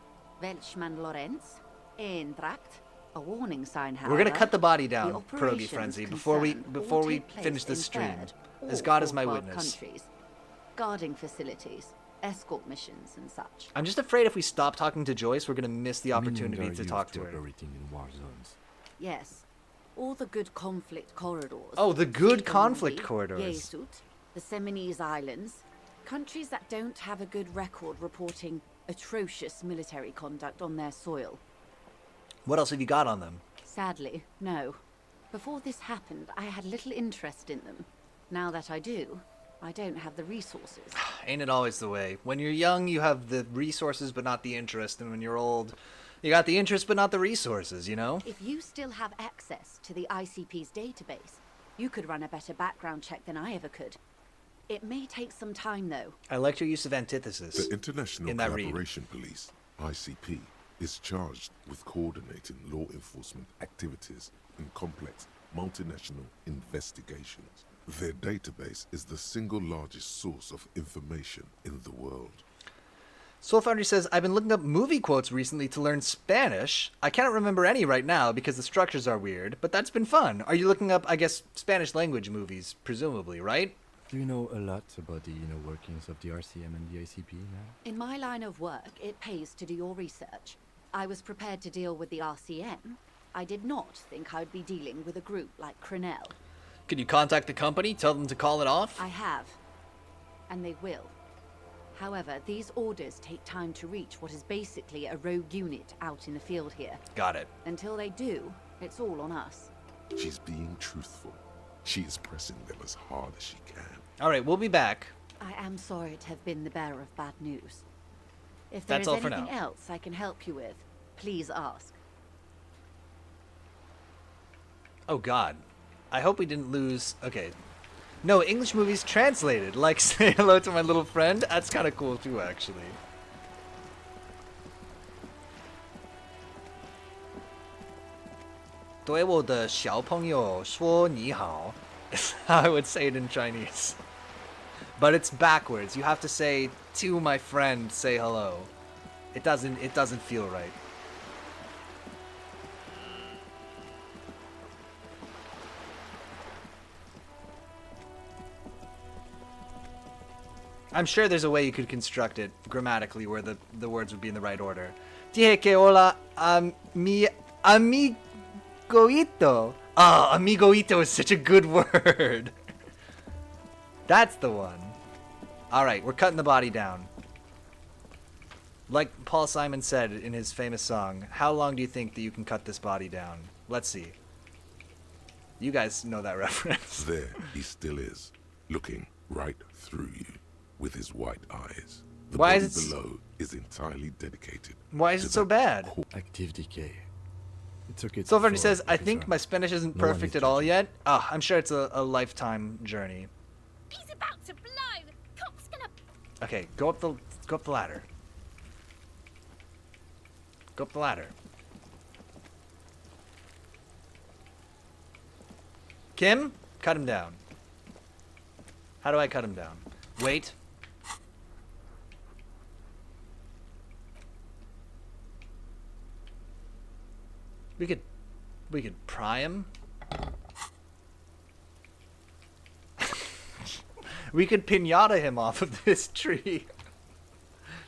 Welchman Lorenz, Eintracht. A warning sign, however. We're gonna cut the body down, Pierogi Frenzy, before we finish this stream. As God is my witness. Countries, guarding facilities, escort missions, and such. I'm just afraid if we stop talking to Joyce, we're gonna miss the opportunity to talk to her. Operating in war zones. Yes, all the good conflict corridors. Oh, the good conflict corridors. Yesut, the Seminese Islands, countries that don't have a good record reporting atrocious military conduct on their soil. What else have you got on them? Sadly, no. Before this happened, I had little interest in them. Now that I do, I don't have the resources. Ain't it always the way? When you're young, you have the resources but not the interest, and when you're old, you got the interest but not the resources, you know? If you still have access to the ICP's database, you could run a better background check than I ever could. It may take some time, though. I liked your use of antithesis. The International Collaboration Police, ICP, is charged with coordinating law enforcement activities in complex multinational investigations. Their database is the single largest source of information in the world. Soul Foundry says, I've been looking up movie quotes recently to learn Spanish. I can't remember any right now because the structures are weird, but that's been fun. Are you looking up, I guess, Spanish language movies, presumably, right? Do you know a lot about the inner workings of the RCM and the ICP now? In my line of work, it pays to do your research. I was prepared to deal with the RCM. I did not think I'd be dealing with a group like Crenel. Could you contact the company, tell them to call it off? I have. And they will. However, these orders take time to reach what is basically a rogue unit out in the field here. Got it. Until they do, it's all on us. She's being truthful. She is pressing them as hard as she can. All right, we'll be back. I am sorry to have been the bearer of bad news. If That's there all is for anything now. else I can help you with, please ask. Oh God. I hope we didn't lose. Okay. No, English movies translated. Like Say Hello to My Little Friend. That's kind of cool too, actually. "对我的小朋友说你好" is how I would say it in Chinese. But it's backwards. You have to say to my friend, say hello. It doesn't feel right. I'm sure there's a way you could construct it grammatically where the words would be in the right order. Dije que hola mi amigoito. Oh, amigoito is such a good word. That's the one. Alright, we're cutting the body down. Like Paul Simon said in his famous song, how long do you think that you can cut this body down? Let's see. You guys know that reference. There he still is, looking right through you with his white eyes. The Why body is it below is entirely dedicated. Why is to it so that bad? Active decay. It's okay. So Fernie says, I think my Spanish isn't No one perfect is at all judging. yet. Ah, I'm sure it's a lifetime journey. He's about to blow. Cop's gonna. Okay, go up the ladder. Go up the ladder. Kim, cut him down. How do I cut him down? Wait. We could pry him. We could pinata him off of this tree.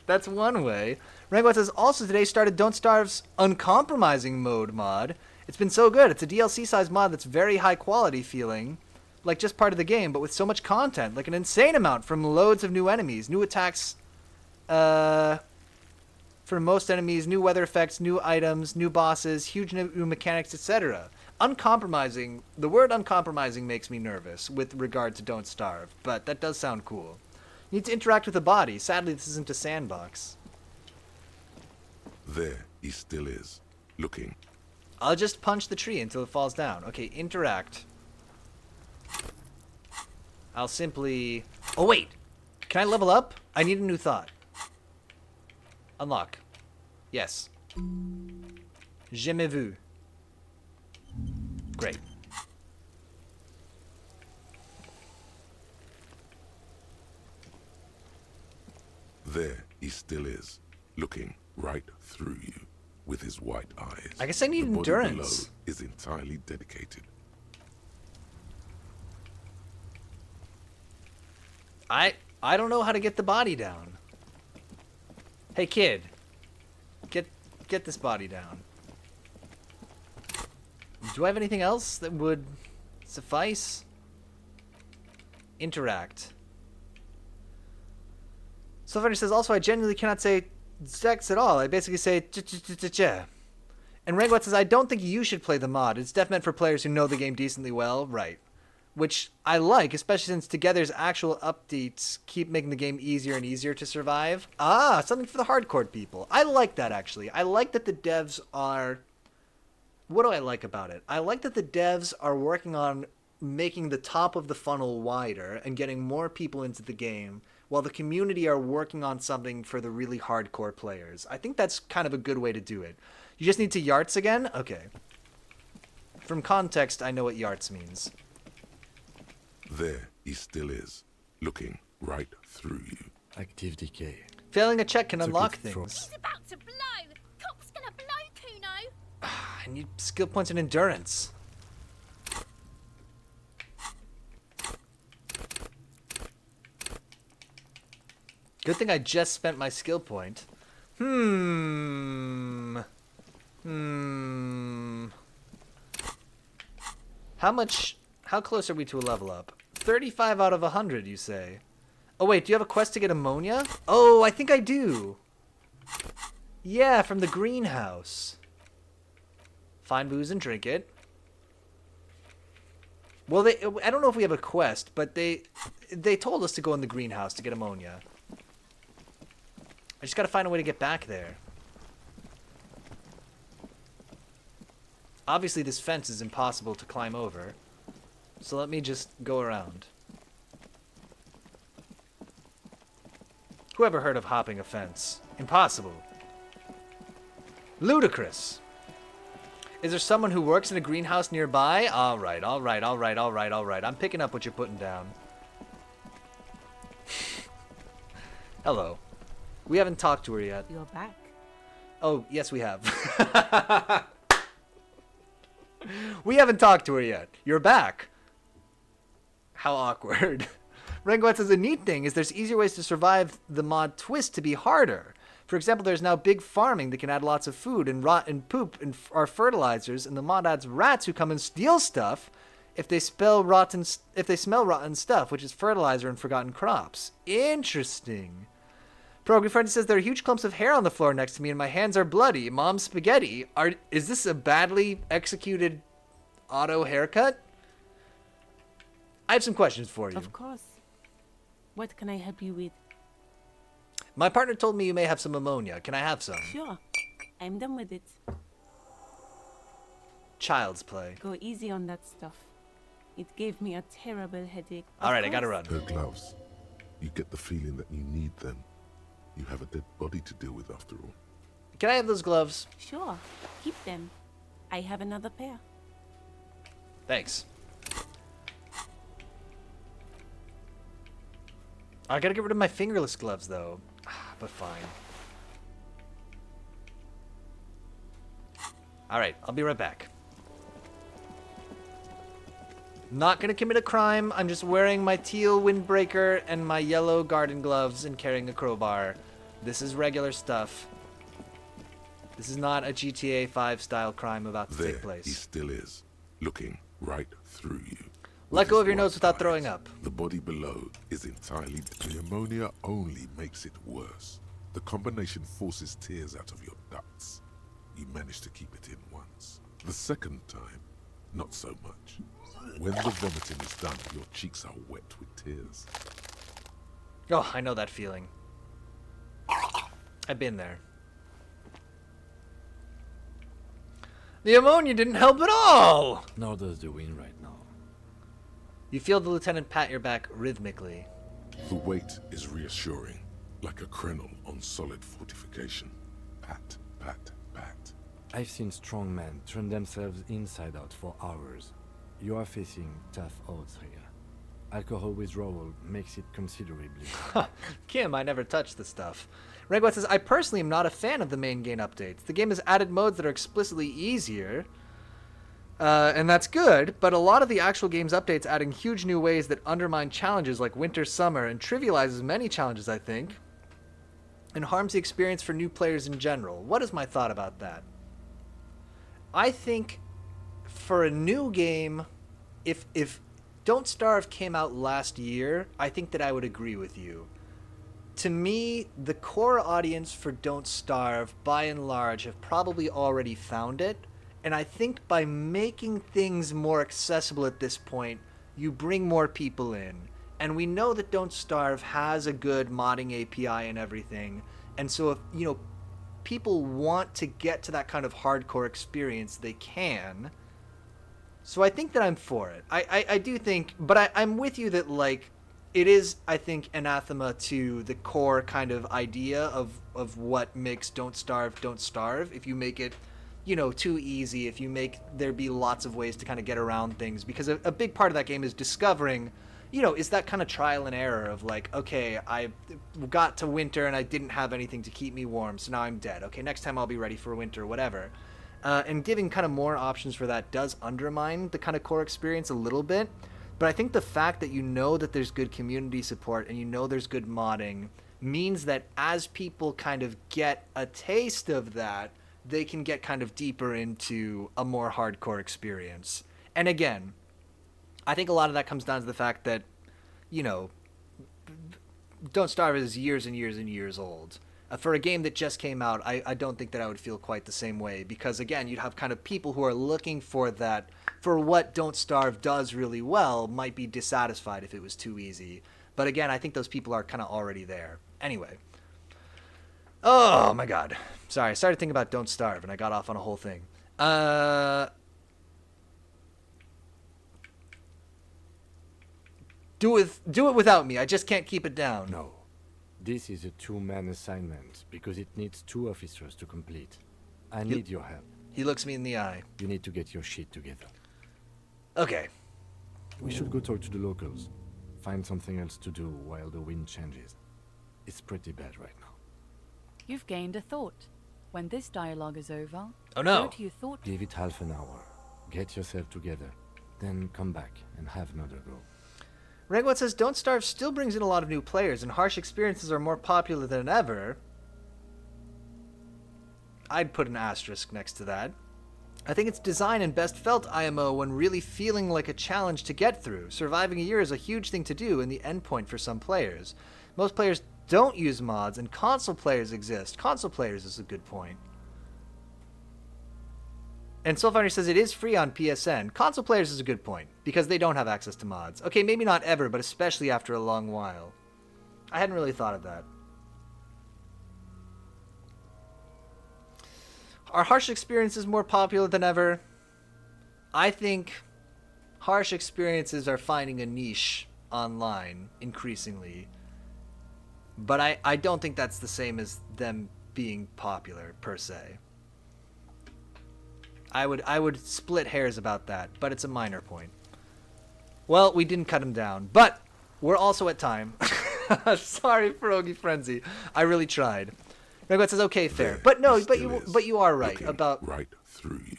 That's one way. Rangwat says, also today started Don't Starve's Uncompromising Mode mod. It's been so good. It's a DLC-sized mod that's very high quality feeling. Like just part of the game, but with so much content. Like an insane amount from loads of new enemies. New attacks for most enemies, new weather effects, new items, new bosses, huge new mechanics, etc. Uncompromising. The word uncompromising makes me nervous with regard to Don't Starve, but that does sound cool. You need to interact with the body. Sadly, this isn't a sandbox. There he still is, looking. I'll just punch the tree until it falls down. Okay, interact. I'll simply... Oh, wait! Can I level up? I need a new thought. Unlock. Yes. Jamais vu. Great. There he still is, looking right through you with his white eyes. I guess I need the body endurance. below is entirely dedicated. I don't know how to get the body down. Hey kid, get this body down. Do I have anything else that would suffice? Interact. Sylvester says, also, I genuinely cannot say sex at all. I basically say ch-ch-ch-ch-ch. And Rangwat says, I don't think you should play the mod. It's definitely meant for players who know the game decently well. Right. Which I like, especially since Together's actual updates keep making the game easier and easier to survive. Ah, something for the hardcore people. I like that, actually. I like that the devs are... What do I like about it? I like that the devs are working on making the top of the funnel wider and getting more people into the game, while the community are working on something for the really hardcore players. I think that's kind of a good way to do it. You just need to yarts again? Okay. From context, I know what yarts means. There he still is, looking right through you. Active decay. Failing a check can It's unlock okay to throw. things. He's about to blow. Cop's gonna blow, Kuno. I need skill points and endurance. Good thing I just spent my skill point. How close are we to a level up? 35 out of 100, you say? Oh wait, do you have a quest to get ammonia? Oh, I think I do. Yeah, from the greenhouse. Find booze and drink it. Well, I don't know if we have a quest, but they told us to go in the greenhouse to get ammonia. I just gotta find a way to get back there. Obviously, this fence is impossible to climb over. So let me just go around. Who ever heard of hopping a fence? Impossible. Ludicrous. Is there someone who works in a greenhouse nearby? Alright. I'm picking up what you're putting down. Hello. We haven't talked to her yet. You're back. Oh, yes we have. We haven't talked to her yet. You're back. How awkward. Renguet says a neat thing is there's easier ways to survive the mod twist to be harder. For example, there's now big farming that can add lots of food, and rot and poop and are fertilizers, and the mod adds rats who come and steal stuff if they smell rotten stuff, which is fertilizer and forgotten crops. Interesting. Program Friend says there are huge clumps of hair on the floor next to me and my hands are bloody. Mom's spaghetti. Is this a badly executed auto haircut? I have some questions for you. Of course. What can I help you with? My partner told me you may have some ammonia. Can I have some? Sure. I'm done with it. Child's play. Go easy on that stuff. It gave me a terrible headache. Alright, I gotta run. Her gloves. You get the feeling that you need them. You have a dead body to deal with after all. Can I have those gloves? Sure. Keep them. I have another pair. Thanks. I gotta get rid of my fingerless gloves, though. But fine. Alright, I'll be right back. Not gonna commit a crime. I'm just wearing my teal windbreaker and my yellow garden gloves and carrying a crowbar. This is regular stuff. This is not a GTA 5 style crime about to take place. He still is, looking right through you. Let go of your nose without throwing up. The body below is entirely... The ammonia only makes it worse. The combination forces tears out of your ducts. You manage to keep it in once. The second time, not so much. When the vomiting is done, your cheeks are wet with tears. Oh, I know that feeling. I've been there. The ammonia didn't help at all! Nor does the wind right now. You feel the lieutenant pat your back rhythmically. The weight is reassuring, like a crenel on solid fortification. Pat, pat, pat. I've seen strong men turn themselves inside out for hours. You are facing tough odds here. Alcohol withdrawal makes it considerably. Kim, I never touched the stuff. Renguet says, I personally am not a fan of the main game updates. The game has added modes that are explicitly easier, and that's good, but a lot of the actual game's updates adding huge new ways that undermine challenges like winter, summer, and trivializes many challenges, I think, and harms the experience for new players in general. What is my thought about that? I think for a new game, if Don't Starve came out last year, I think that I would agree with you. To me, the core audience for Don't Starve, by and large, have probably already found it. And I think by making things more accessible at this point, you bring more people in. And we know that Don't Starve has a good modding API and everything. And so if, people want to get to that kind of hardcore experience, they can. So I think that I'm for it. I do think, but I'm with you that, like, it is, I think, anathema to the core kind of idea of what makes Don't Starve. If you make it, too easy, if you make there be lots of ways to kind of get around things. Because a big part of that game is discovering, is that kind of trial and error of like, okay, I got to winter and I didn't have anything to keep me warm, so now I'm dead. Okay, next time I'll be ready for winter, whatever. And giving kind of more options for that does undermine the kind of core experience a little bit. But I think the fact that that there's good community support and there's good modding means that as people kind of get a taste of that, they can get kind of deeper into a more hardcore experience. And again, I think a lot of that comes down to the fact that, Don't Starve is years and years and years old. For a game that just came out, I don't think that I would feel quite the same way. Because, again, you'd have kind of people who are looking for that for what Don't Starve does really well, might be dissatisfied if it was too easy. But again, I think those people are kind of already there. Anyway. Oh my god. Sorry, I started thinking about Don't Starve and I got off on a whole thing. Do it without me. I just can't keep it down. No. This is a two-man assignment because it needs 2 officers to complete. I need your help. He looks me in the eye. You need to get your shit together. Okay. We should go talk to the locals. Find something else to do while the wind changes. It's pretty bad right now. You've gained a thought. When this dialogue is over, oh no. go to your thought. Give it half an hour. Get yourself together. Then come back and have another go. Rangwat says Don't Starve still brings in a lot of new players and harsh experiences are more popular than ever. I'd put an asterisk next to that. I think its design and best felt IMO when really feeling like a challenge to get through. Surviving a year is a huge thing to do and the endpoint for some players. Most players don't use mods and console players exist. Console players is a good point. And Soulfinder says it is free on PSN. Console players is a good point because they don't have access to mods. Okay, maybe not ever, but especially after a long while. I hadn't really thought of that. Are harsh experiences more popular than ever? I think harsh experiences are finding a niche online increasingly. But I don't think that's the same as them being popular per se. I would split hairs about that, but it's a minor point. Well, we didn't cut him down, but we're also at time. Sorry, Pierogi Frenzy. I really tried. Megwet says, okay, fair. There But no, he still but you are right looking about right through you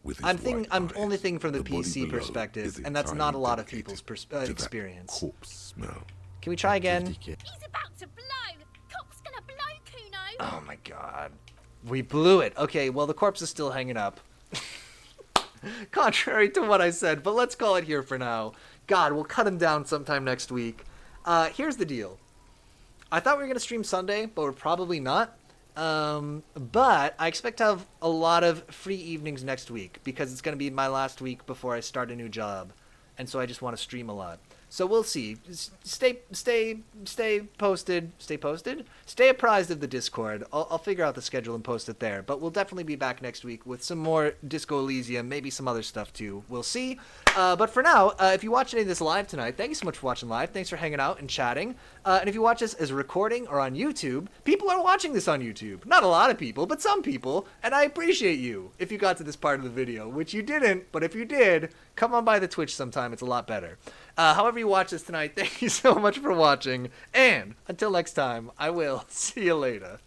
with his I'm white only eyes. thinking from the body PC below perspective, is and that's not a entirely lot of dedicated people's to that experience. corpse smell. Can we try again? He's about to blow. Cop's gonna blow, Kuno. Oh my god. We blew it. Okay, well, the corpse is still hanging up. Contrary to what I said, but let's call it here for now. God, we'll cut him down sometime next week. Here's the deal. I thought we were going to stream Sunday, but we're probably not. But I expect to have a lot of free evenings next week because it's going to be my last week before I start a new job. And so I just want to stream a lot. So we'll see. Stay posted. Stay posted? Stay apprised of the Discord. I'll figure out the schedule and post it there. But we'll definitely be back next week with some more Disco Elysium, maybe some other stuff too. We'll see. But for now, if you watch any of this live tonight, thank you so much for watching live. Thanks for hanging out and chatting. And if you watch this as a recording or on YouTube, people are watching this on YouTube. Not a lot of people, but some people. And I appreciate you if you got to this part of the video, which you didn't. But if you did, come on by the Twitch sometime. It's a lot better. However you watch this tonight, thank you so much for watching. And until next time, I will see you later.